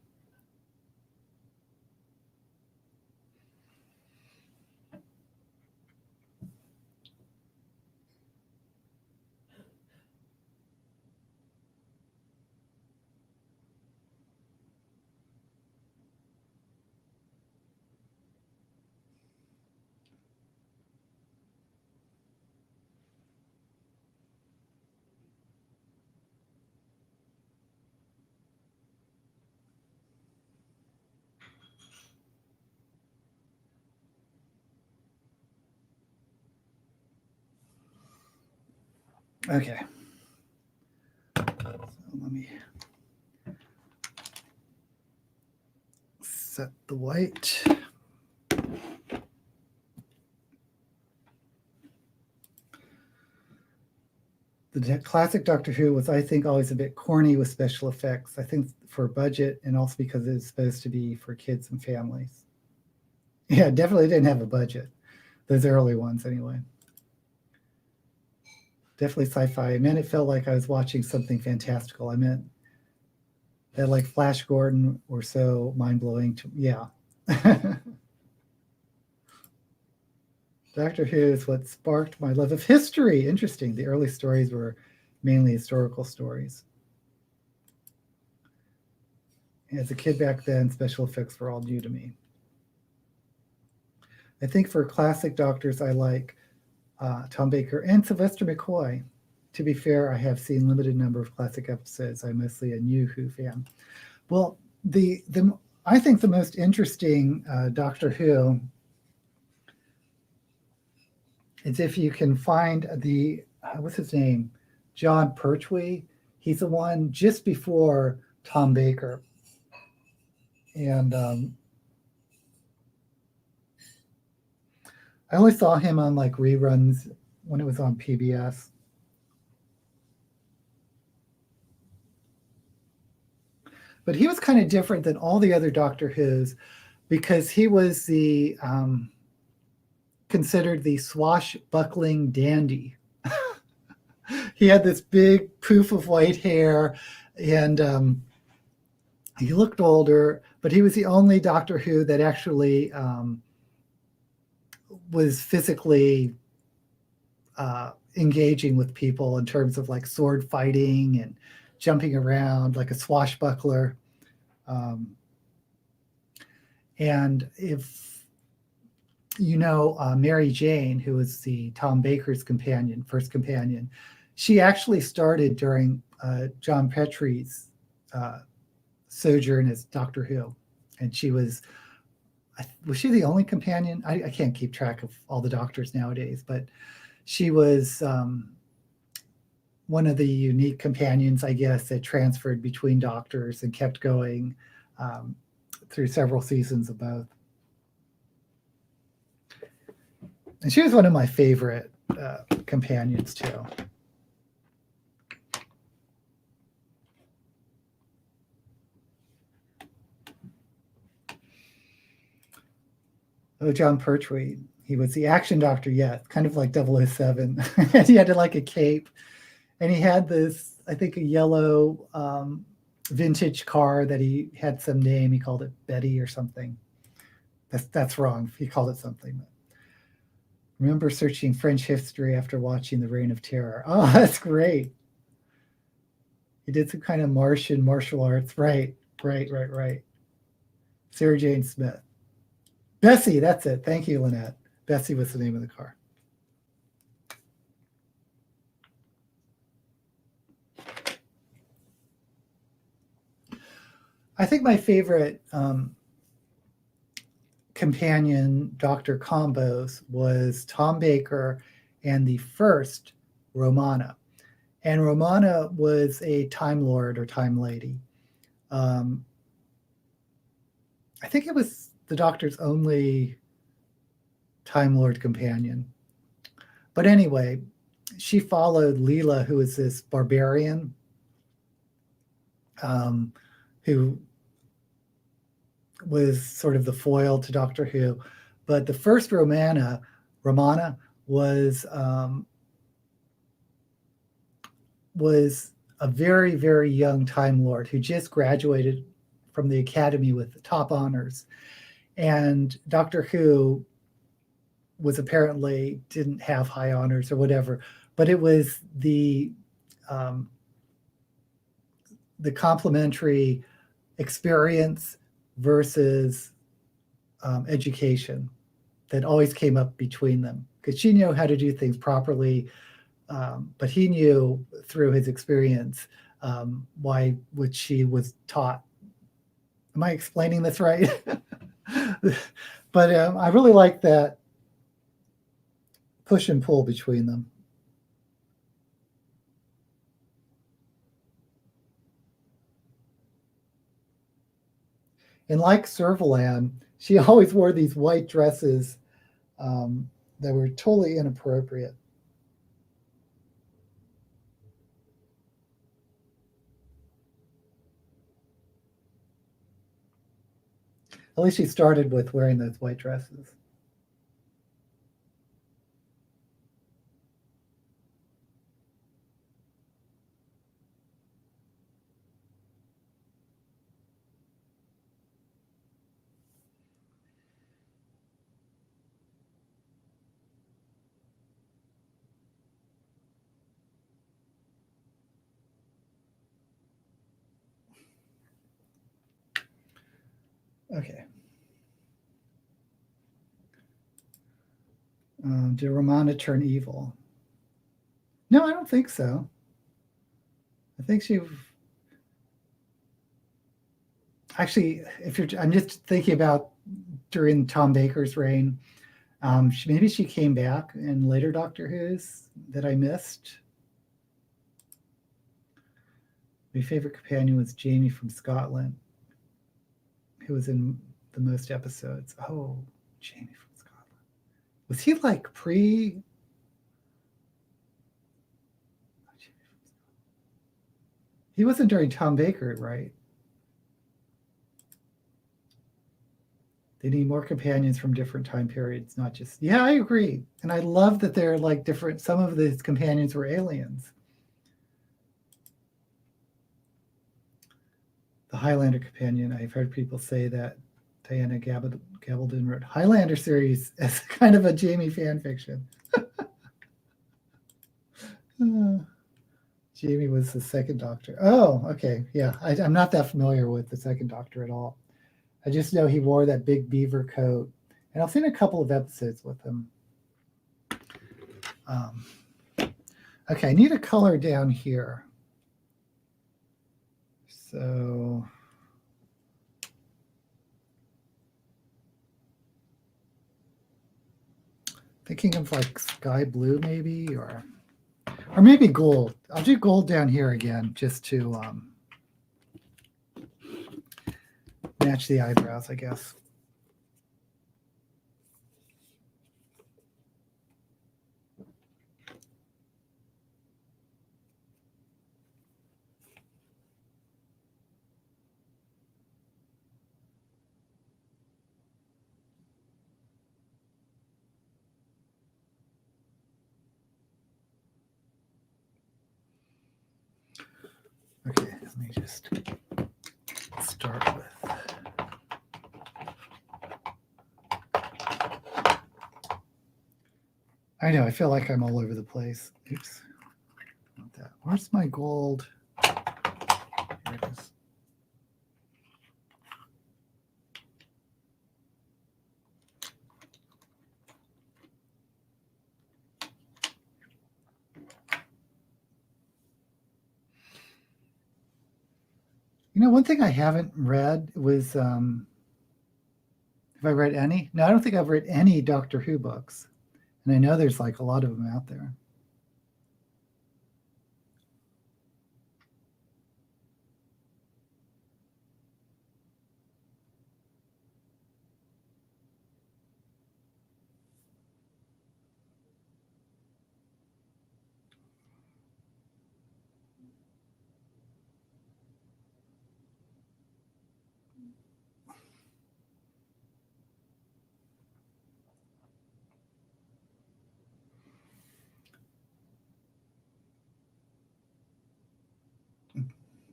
Okay. So let me set the white. The classic Doctor Who was, I think, always a bit corny with special effects. I think for budget and also because it's supposed to be for kids and families. Yeah, definitely didn't have a budget. Those early ones, anyway. Definitely sci-fi. I meant it felt like I was watching something fantastical. I meant that like Flash Gordon were so mind-blowing. Yeah. Doctor Who is what sparked my love of history. Interesting. The early stories were mainly historical stories. As a kid back then, special effects were all new to me. I think for classic doctors, I like Tom Baker and Sylvester McCoy. To be fair, I have seen limited number of classic episodes. I'm mostly a new Who fan. Well, I think the most interesting Doctor Who is if you can find what's his name? John Pertwee. He's the one just before Tom Baker. And I only saw him on like reruns when it was on PBS. But he was kind of different than all the other Doctor Who's because he was considered the swashbuckling dandy. He had this big poof of white hair and he looked older, but he was the only Doctor Who that actually was physically engaging with people in terms of like sword fighting and jumping around like a swashbuckler. And if you know Mary Jane, who was the Tom Baker's first companion, she actually started during John Pertwee's sojourn as Doctor Who. And she was she the only companion? I can't keep track of all the doctors nowadays, but she was one of the unique companions, I guess, that transferred between doctors and kept going through several seasons of both. And she was one of my favorite companions too. Oh, John Pertwee. He was the action doctor, yeah, kind of like 007. And he had like a cape. And he had this, I think, a yellow vintage car that he had some name. He called it Betty or something. That's wrong. He called it something. Remember searching French history after watching The Reign of Terror. Oh, that's great. He did some kind of Martian martial arts. Right. Sarah Jane Smith. Bessie, that's it. Thank you, Lynette. Bessie was the name of the car. I think my favorite companion doctor combos was Tom Baker and the first Romana. And Romana was a Time Lord or Time Lady. I think it was the Doctor's only Time Lord companion. But anyway, she followed Leela, who is this barbarian who was sort of the foil to Doctor Who. But the first Romana was a very, very young Time Lord who just graduated from the academy with the top honors. And Doctor Who was apparently didn't have high honors or whatever, but it was the complementary experience versus education that always came up between them, because she knew how to do things properly, but he knew through his experience why what she was taught. Am I explaining this right? But I really like that push and pull between them. And like Servalan, she always wore these white dresses that were totally inappropriate. At least she started with wearing those white dresses. Okay. Did Romana turn evil? No, I don't think so. I think she actually, I'm just thinking about during Tom Baker's reign. Maybe she came back in later Doctor Who's that I missed. My favorite companion was Jamie from Scotland, who was in the most episodes. Oh, Jamie from Scotland. Was he like pre? He wasn't during Tom Baker, right? They need more companions from different time periods, not just. Yeah, I agree. And I love that they're like different. Some of these companions were aliens. The Highlander companion, I've heard people say that Diana Gabaldon wrote Highlander series as kind of a Jamie fan fiction. Jamie was the second Doctor. Oh, okay. Yeah, I'm not that familiar with the second Doctor at all. I just know he wore that big beaver coat. And I've seen a couple of episodes with him. Okay, I need a color down here. So thinking of like sky blue maybe, or maybe gold. I'll do gold down here again just to match the eyebrows, I guess. Okay, let me just start with. I know, I feel like I'm all over the place. Oops. Not that. Where's my gold? Here it is. You know, one thing I haven't read was, have I read any? No, I don't think I've read any Doctor Who books. And I know there's like a lot of them out there.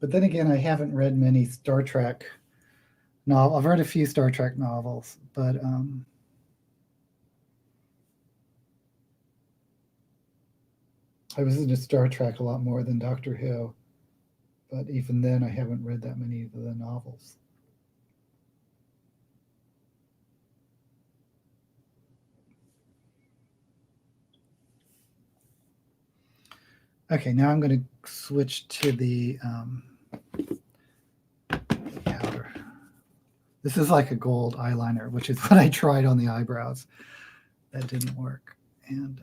But then again, I haven't read many Star Trek novels. I've read a few Star Trek novels, but I was into Star Trek a lot more than Doctor Who. But even then, I haven't read that many of the novels. Okay, now I'm going to switch to the powder. This is like a gold eyeliner, which is what I tried on the eyebrows. That didn't work. And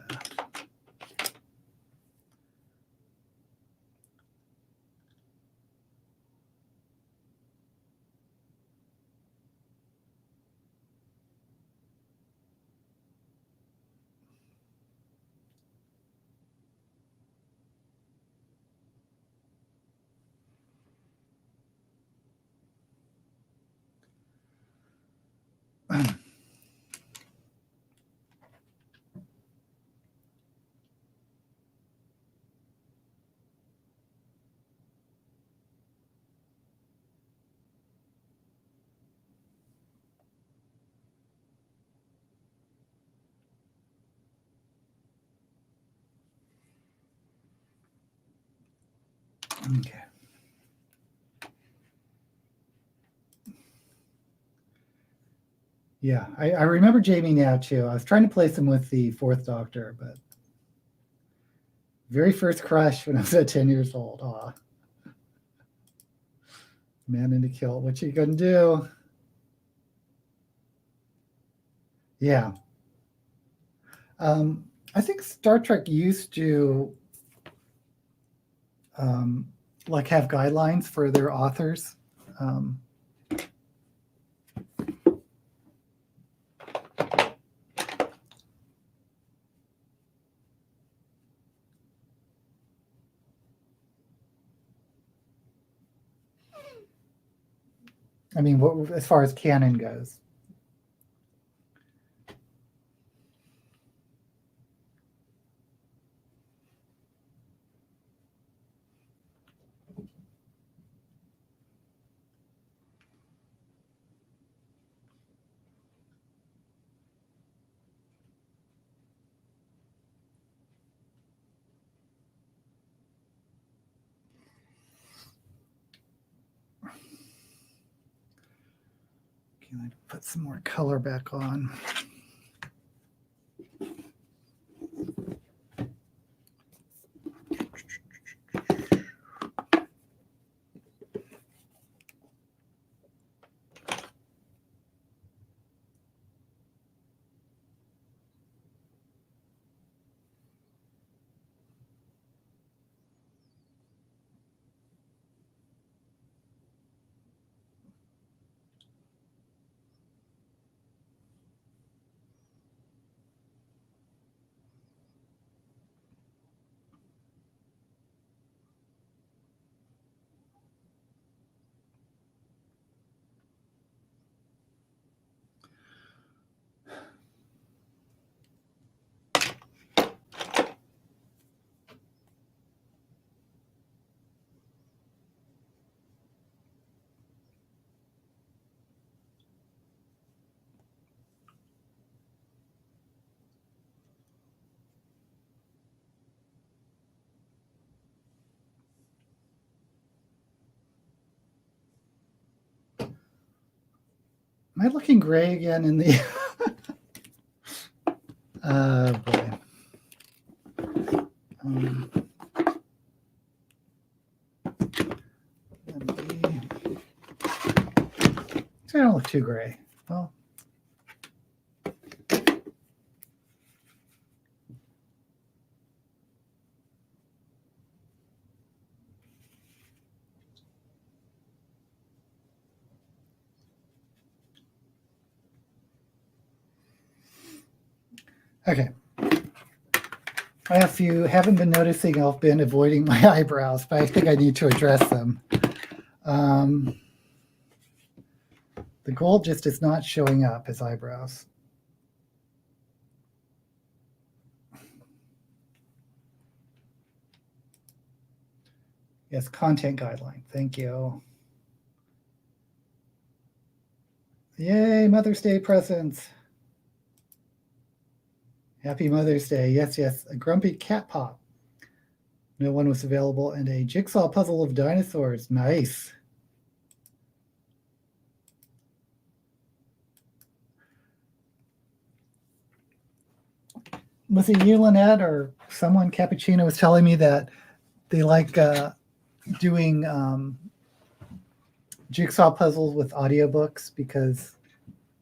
okay. Yeah, I remember Jamie now too. I was trying to place him with the Fourth Doctor, but very first crush when I was at 10 years old. Aw. Man in the kilt. What you gonna do? Yeah. I think Star Trek used to like have guidelines for their authors. I mean, what, as far as canon goes. Okay, let's put some more color back on. Am I looking gray again in the... boy. I don't look too gray. Well, okay. If you haven't been noticing, I've been avoiding my eyebrows, but I think I need to address them. The gold just is not showing up as eyebrows. Yes, content guideline. Thank you. Yay, Mother's Day presents. Happy Mother's Day. Yes, yes. A grumpy cat pop. No one was available. And a jigsaw puzzle of dinosaurs. Nice. Was it you, Lynette, or someone, Cappuccino, was telling me that they like doing jigsaw puzzles with audiobooks because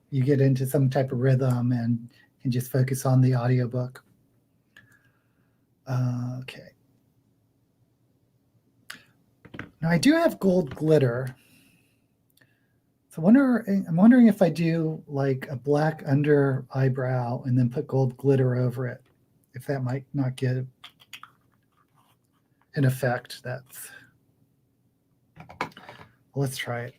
you get into some type of rhythm and can just focus on the audiobook. Okay. Now I do have gold glitter. So I'm wondering if I do like a black under eyebrow and then put gold glitter over it, if that might not get an effect. That's, let's try it.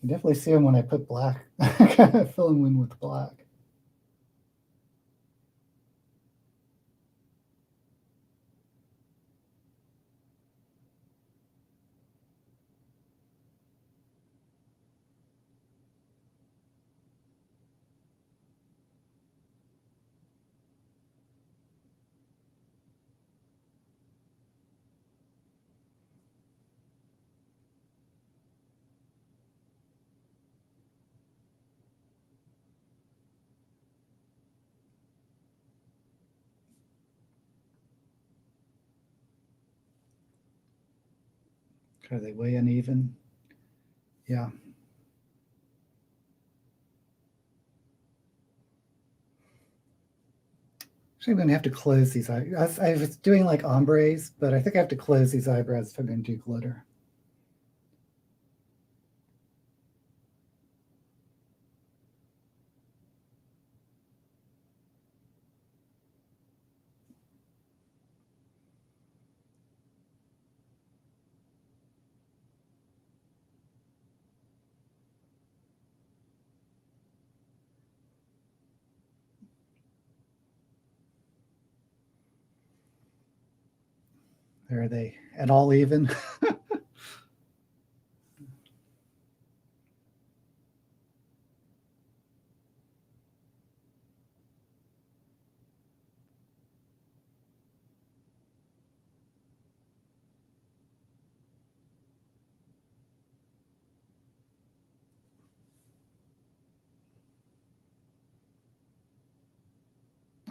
You definitely see them when I put black, fill them in with black. Are they way uneven? Yeah. Actually, I'm going to have to close these eyebrows. I was doing like ombres, but I think I have to close these eyebrows if I'm going to do glitter. Are they at all even?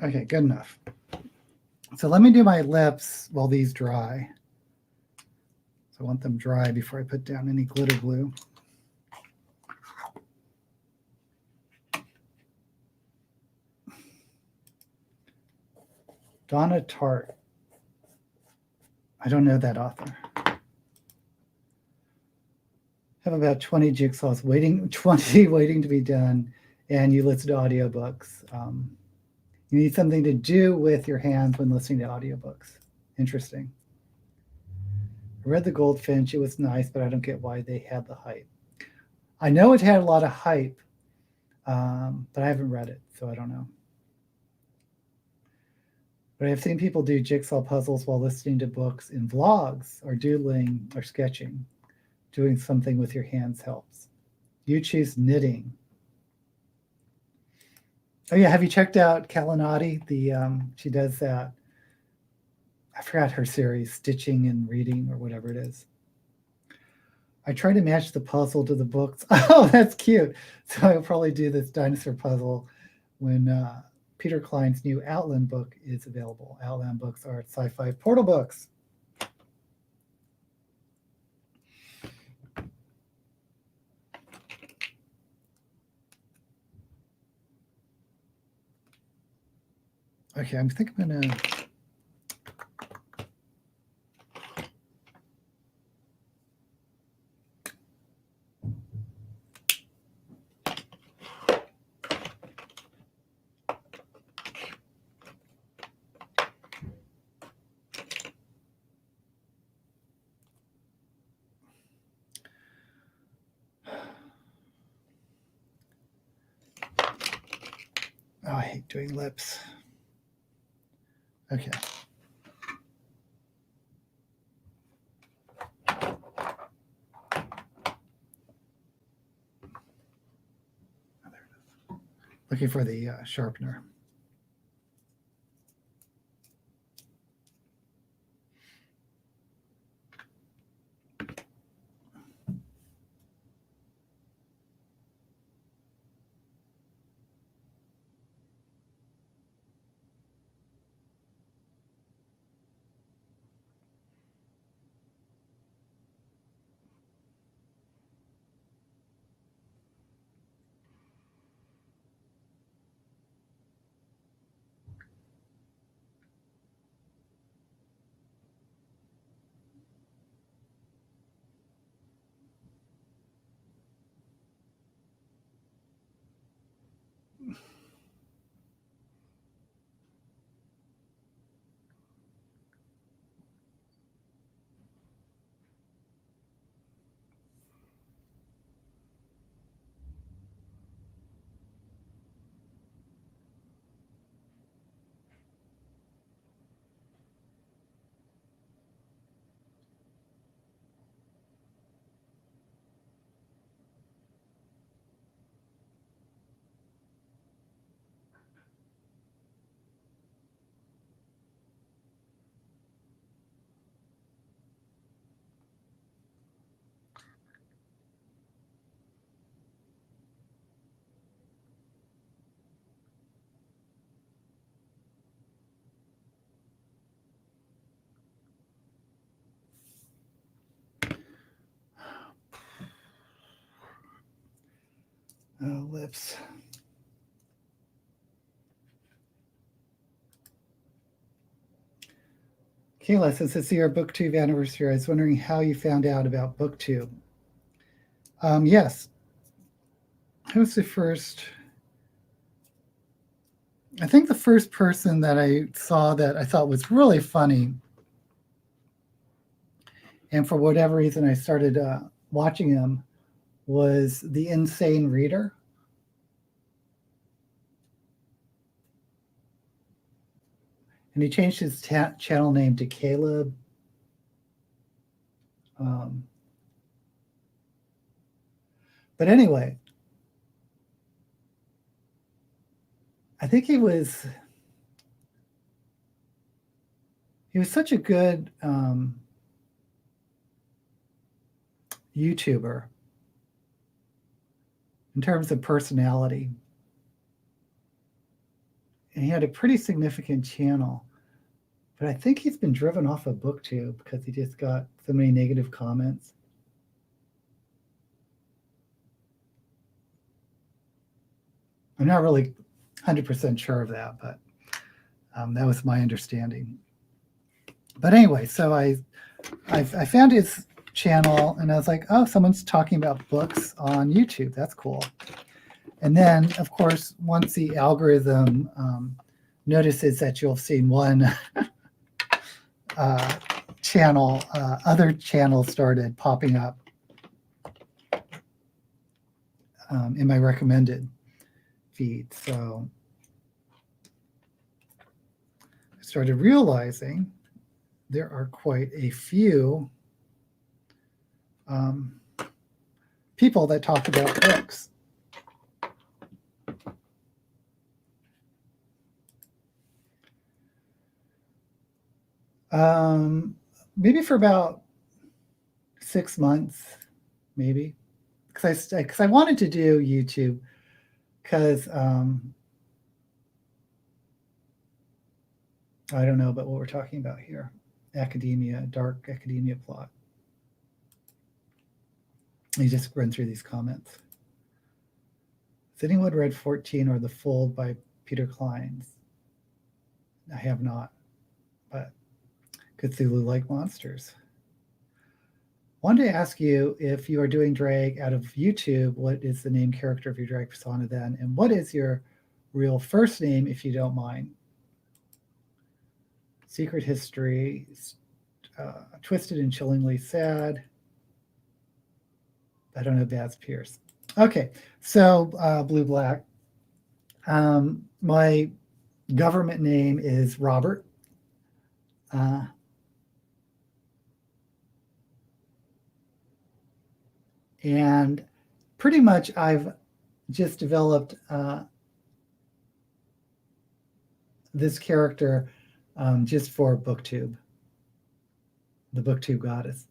Okay, good enough. So let me do my lips while these dry. So I want them dry before I put down any glitter glue. Donna Tartt. I don't know that author. have about 20 jigsaws waiting, 20 waiting to be done, and you listen to audiobooks. You need something to do with your hands when listening to audiobooks. Interesting. I read The Goldfinch. It was nice, but I don't get why they had the hype. I know it had a lot of hype, but I haven't read it, so I don't know. But I've seen people do jigsaw puzzles while listening to books in vlogs or doodling or sketching. Doing something with your hands helps. You choose knitting. Oh yeah, have you checked out Kalinati? She does that. I forgot her series, Stitching and Reading or whatever it is. I try to match the puzzle to the books. Oh, that's cute. So I'll probably do this dinosaur puzzle when Peter Klein's new Outland book is available. Outland books are sci-fi portal books. Okay, I think I'm gonna. Oh, I hate doing lips. Okay. Looking for the sharpener. Oh, lips. Kayla, since it's your Booktube anniversary, I was wondering how you found out about Booktube. Yes. Who was the first? I think the first person that I saw that I thought was really funny, and for whatever reason I started watching him, was the Insane Reader. And he changed his channel name to Caleb. But anyway, I think he was such a good YouTuber in terms of personality. And he had a pretty significant channel. But I think he's been driven off of Booktube because he just got so many negative comments. I'm not really 100% sure of that, but that was my understanding. But anyway, so I found his channel, and I was like, oh, someone's talking about books on YouTube. That's cool. And then, of course, once the algorithm notices that you'll see one channel, other channels started popping up in my recommended feed. So I started realizing there are quite a few people that talk about books. Maybe for about 6 months, maybe, because I wanted to do YouTube, because I don't know about what we're talking about here. Academia, dark academia plot. You just run through these comments. Has anyone read 14 or The Fold by Peter Clines? I have not, but Cthulhu-like monsters. Wanted to ask you, if you are doing drag out of YouTube, what is the name character of your drag persona then? And what is your real first name, if you don't mind? Secret History, Twisted and Chillingly Sad. I don't know Baz Pierce. Okay, so Blue Black. My government name is Robert. And pretty much I've just developed this character just for Booktube, the Booktube Goddess.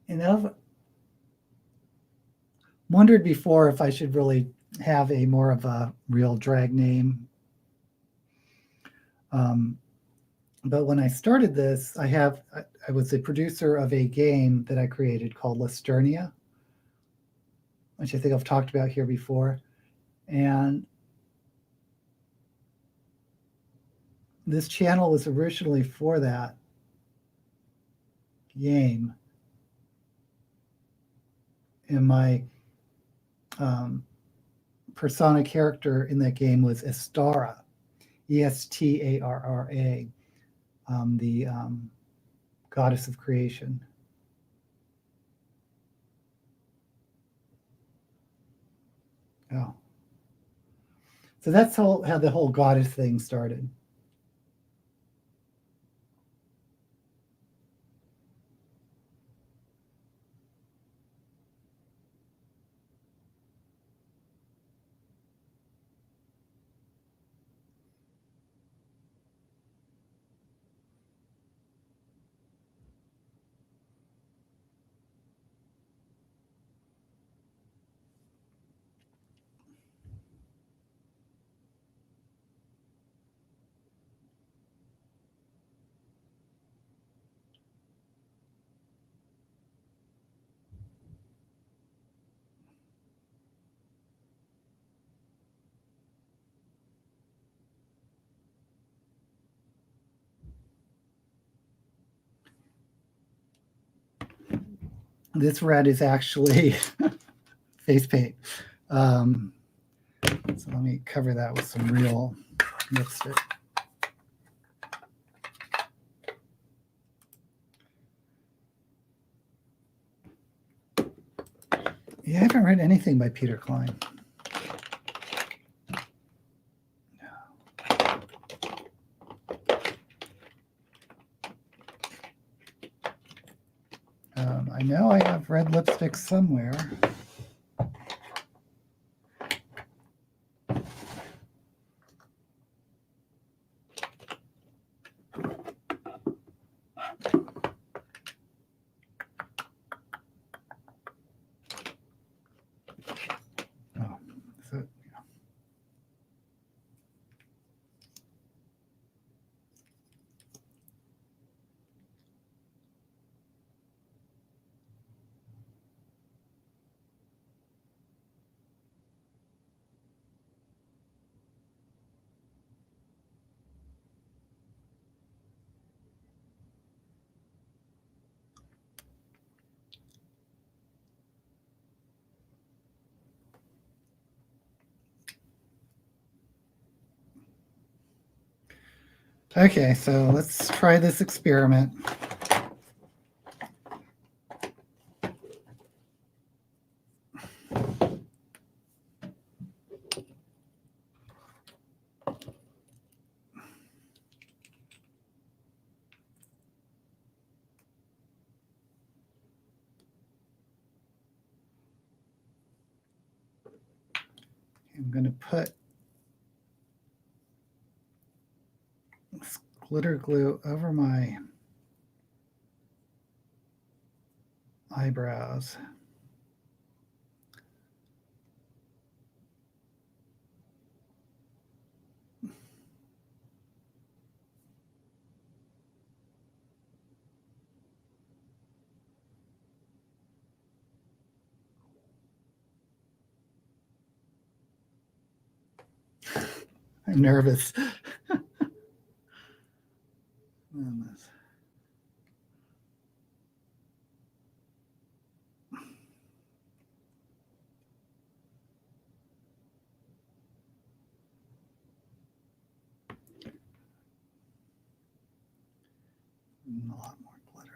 And I've wondered before if I should really have a more of a real drag name. But when I started this, I was the producer of a game that I created called Listernia, which I think I've talked about here before. And this channel was originally for that game. And my persona character in that game was Estarra, Estarra, the goddess of creation. Oh. So that's how the whole goddess thing started. This red is actually face paint. So let me cover that with some real lipstick. Yeah, I haven't read anything by Peter Klein. I know I have red lipstick somewhere. Okay, so let's try this experiment. I'm going to put this glitter glue over my eyebrows. I'm nervous. A lot more glitter.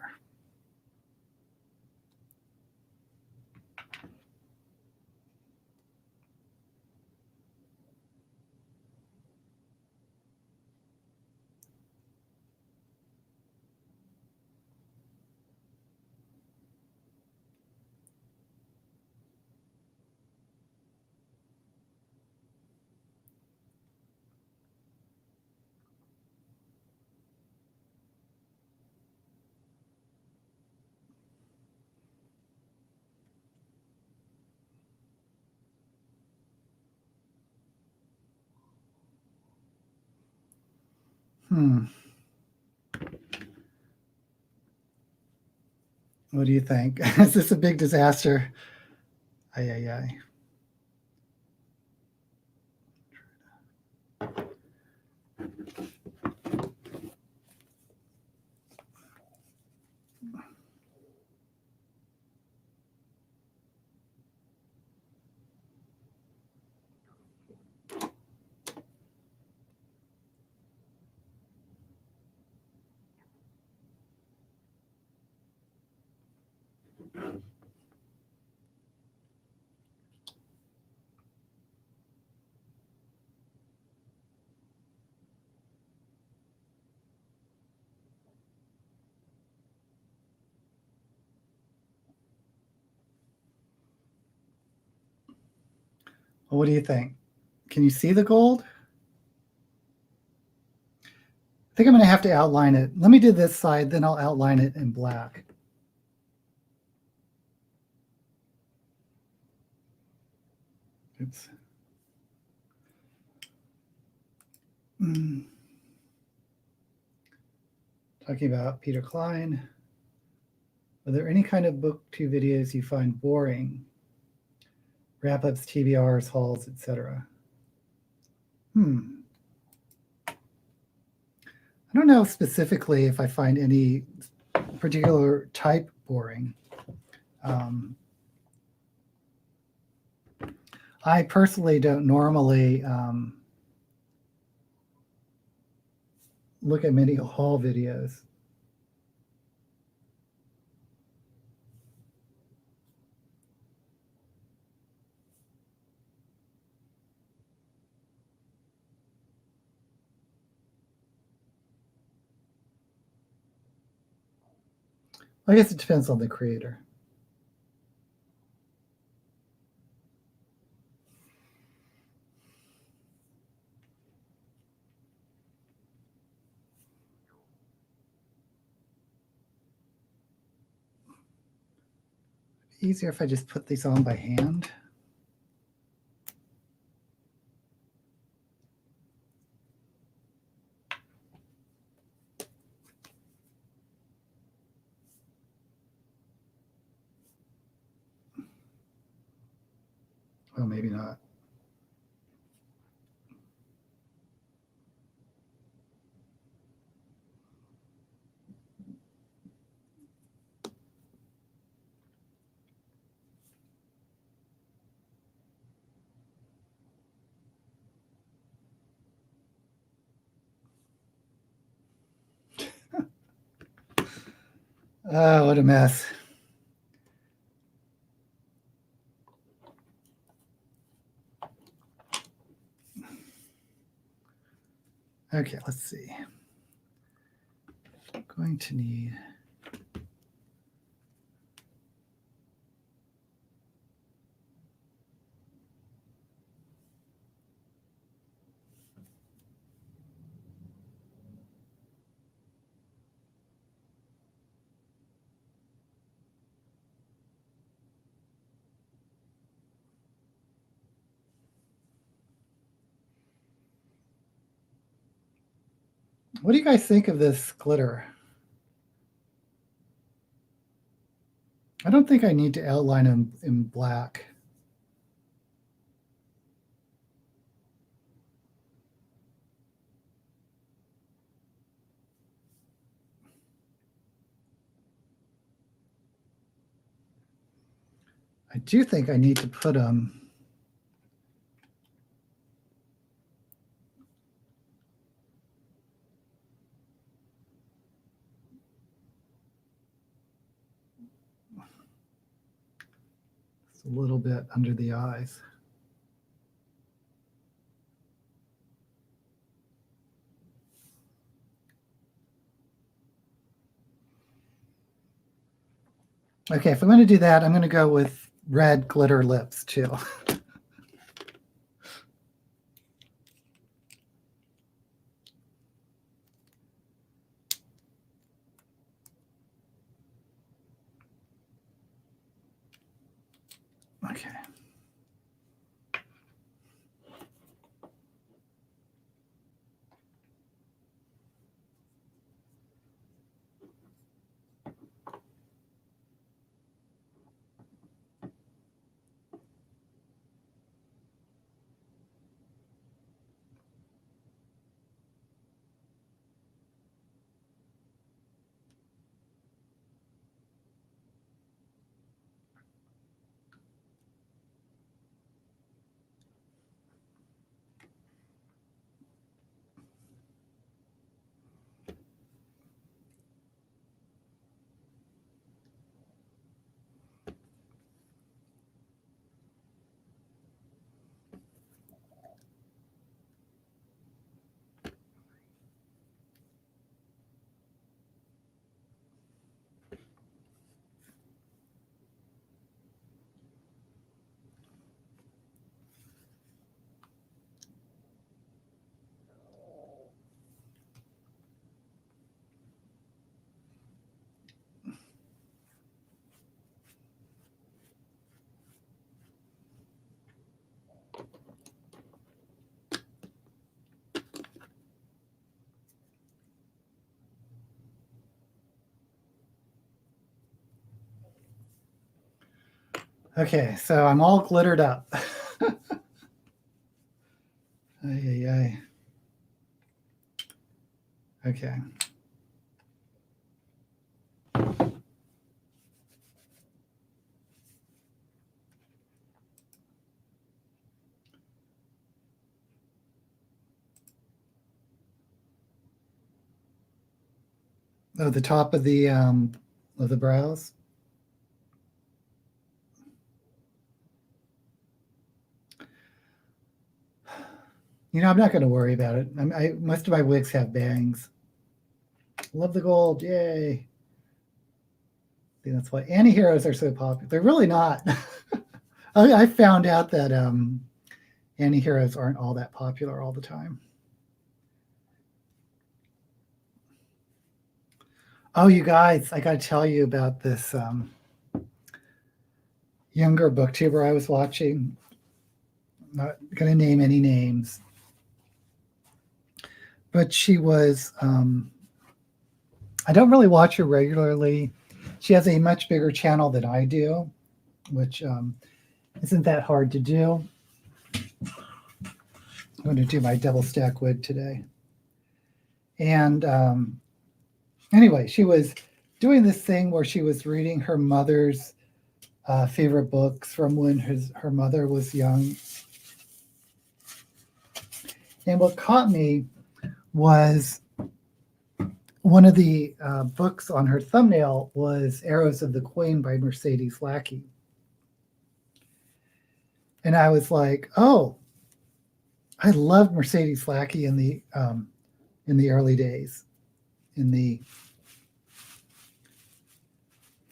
What do you think? Is this a big disaster? Ay, ay, ay. Well, what do you think? Can you see the gold? I think I'm going to have to outline it. Let me do this side, then I'll outline it in black. Oops. Talking about Peter Klein. Are there any kind of booktube videos you find boring? Wrap-ups, TBRs, hauls, etc. I don't know specifically if I find any particular type boring. I personally don't normally look at many haul videos. I guess it depends on the creator. Easier if I just put these on by hand. Well, maybe not. Oh, what a mess. Okay, let's see. I'm going to need... What do you guys think of this glitter? I don't think I need to outline them in black. I do think I need to put them a little bit under the eyes. Okay, if I'm going to do that, I'm going to go with red glitter lips too. Okay. Okay, so I'm all glittered up. Ay, ay, ay. Okay. Oh, the top of the brows. You know, I'm not going to worry about it. Most of my wigs have bangs. Love the gold. Yay. See, that's why anti-heroes are so popular. They're really not. I found out that anti-heroes aren't all that popular all the time. Oh, you guys, I got to tell you about this younger booktuber I was watching. I'm not going to name any names. But she was, I don't really watch her regularly. She has a much bigger channel than I do, which isn't that hard to do. I'm going to do my double stack wig today. And anyway, she was doing this thing where she was reading her mother's favorite books from when her mother was young. And what caught me was one of the books on her thumbnail was Arrows of the Queen by Mercedes Lackey. And I was like, oh, I loved Mercedes Lackey in the early days. If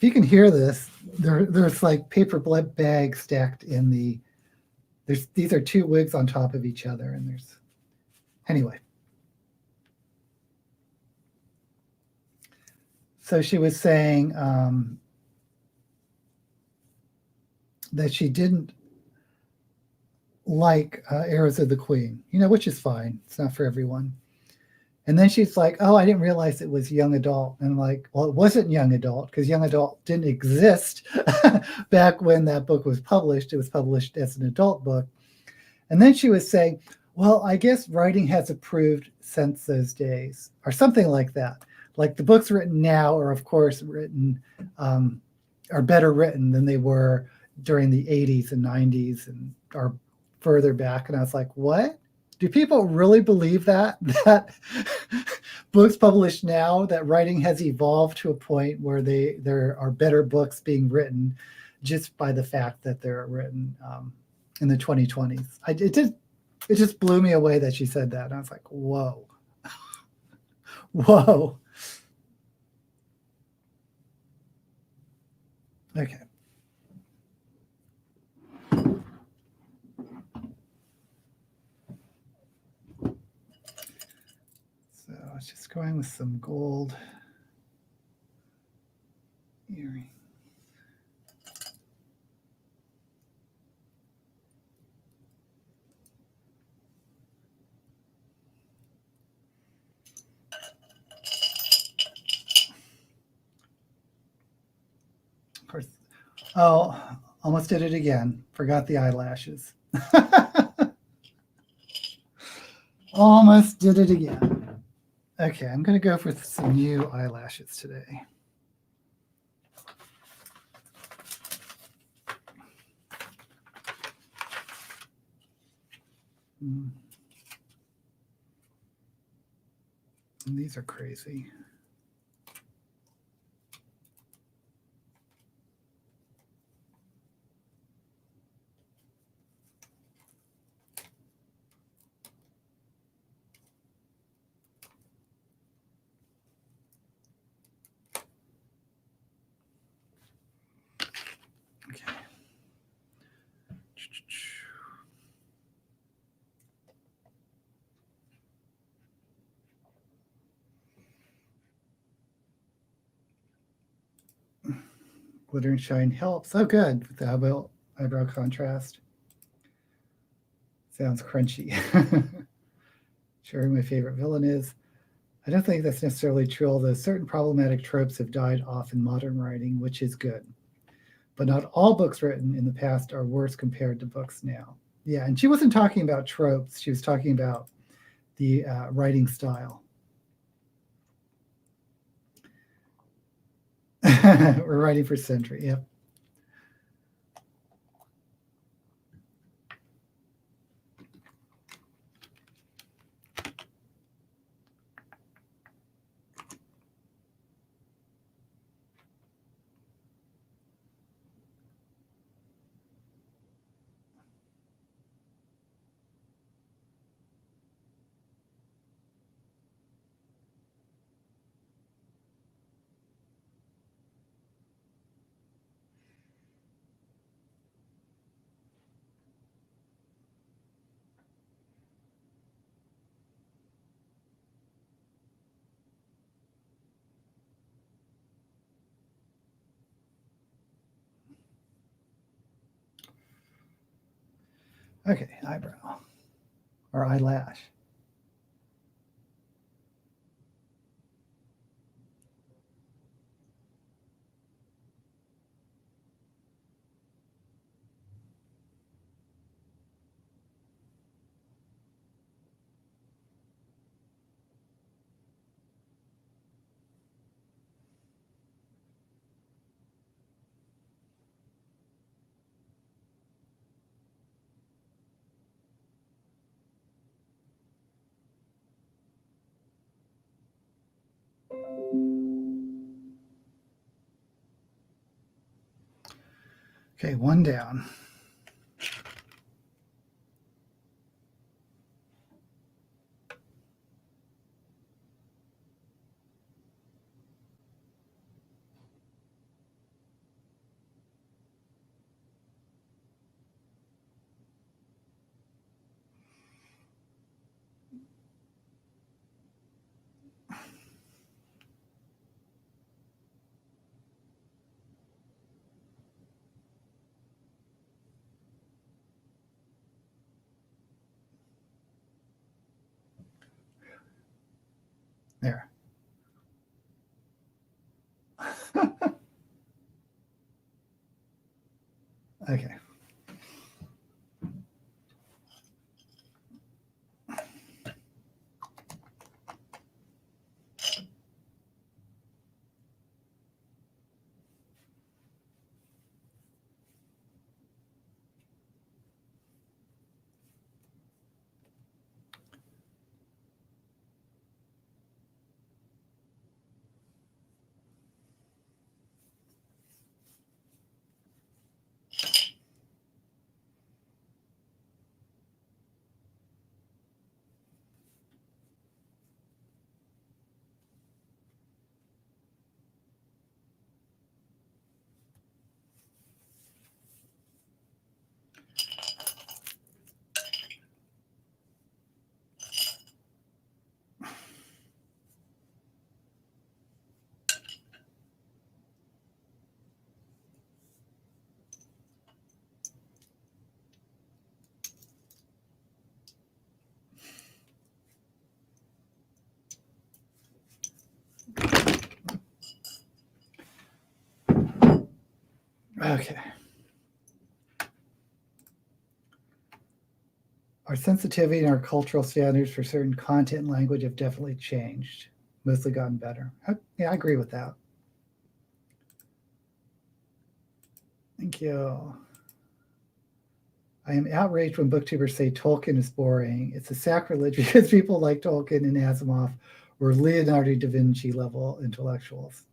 you can hear this, there's like paper bags stacked in the. These are two wigs on top of each other, and anyway. So she was saying that she didn't like Arrows of the Queen, which is fine. It's not for everyone. And then she's like, oh, I didn't realize it was young adult. And I'm like, well, it wasn't young adult because young adult didn't exist back when that book was published. It was published as an adult book. And then she was saying, well, I guess writing has improved since those days or something like that. Like the books written now are, of course, are better written than they were during the 80s and 90s and are further back. And I was like, what? Do people really believe that books published now, that writing has evolved to a point where there are better books being written just by the fact that they're written in the 2020s? It just blew me away that she said that. And I was like, whoa. Whoa. Okay. So I was just going with some gold earring. Of course. Oh, almost did it again. Forgot the eyelashes. Almost did it again. Okay, I'm going to go for some new eyelashes today. And these are crazy. Okay. Glitter and shine helps. Oh, good. With the eyebrow contrast. Sounds crunchy. Sharing my favorite villain is. I don't think that's necessarily true, although certain problematic tropes have died off in modern writing, which is good. But not all books written in the past are worse compared to books now. Yeah, and she wasn't talking about tropes. She was talking about the writing style. We're writing for Sentry, yep. Okay, eyebrow or eyelash. Okay, one down. There. Okay. Okay. Our sensitivity and our cultural standards for certain content and language have definitely changed, mostly gotten better. Yeah, I agree with that. Thank you. I am outraged when booktubers say Tolkien is boring. It's a sacrilege because people like Tolkien and Asimov were Leonardo da Vinci level intellectuals.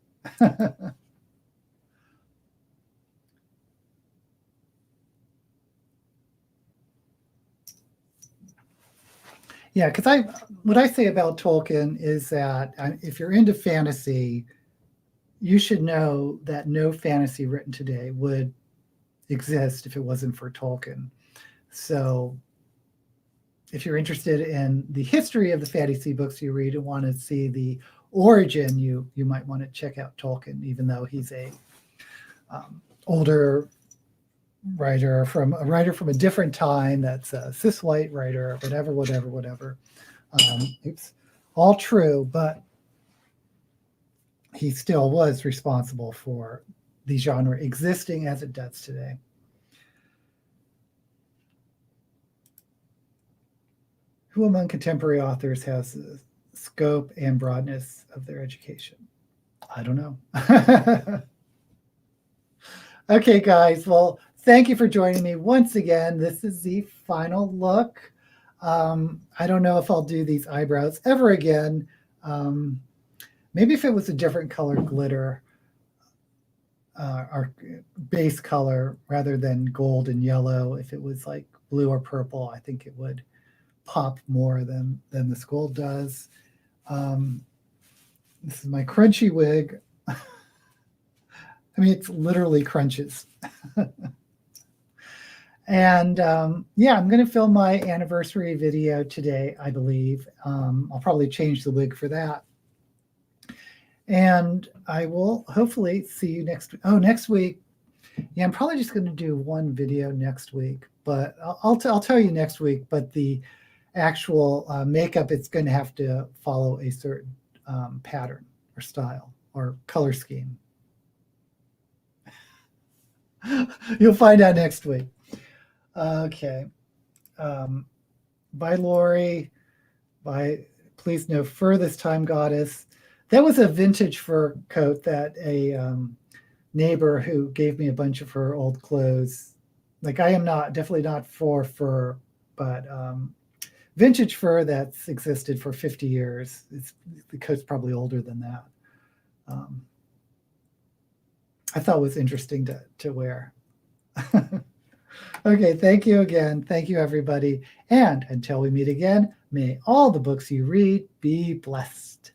Yeah, because what I say about Tolkien is that if you're into fantasy, you should know that no fantasy written today would exist if it wasn't for Tolkien. So if you're interested in the history of the fantasy books you read and want to see the origin, you might want to check out Tolkien, even though he's a older writer from a different time. That's a cis white writer, whatever. Oops, all true, but he still was responsible for the genre existing as it does today. Who among contemporary authors has the scope and broadness of their education? I don't know. Okay, guys. Well, thank you for joining me once again. This is the final look. I don't know if I'll do these eyebrows ever again. Maybe if it was a different color glitter, our base color, rather than gold and yellow. If it was like blue or purple, I think it would pop more than this gold does. This is my crunchy wig. I mean, it's literally crunches. And yeah, I'm going to film my anniversary video today, I believe. I'll probably change the wig for that. And I will hopefully see you next week. Yeah, I'm probably just going to do one video next week, but I'll tell you next week. But the actual makeup, it's going to have to follow a certain pattern or style or color scheme. You'll find out next week. Okay. Bye, Lori. Bye. Please no furthest time, Goddess. That was a vintage fur coat that a neighbor who gave me a bunch of her old clothes. Like, I am definitely not for fur, but vintage fur that's existed for 50 years. The coat's probably older than that. I thought was interesting to wear. Okay, thank you again. Thank you, everybody. And until we meet again, may all the books you read be blessed.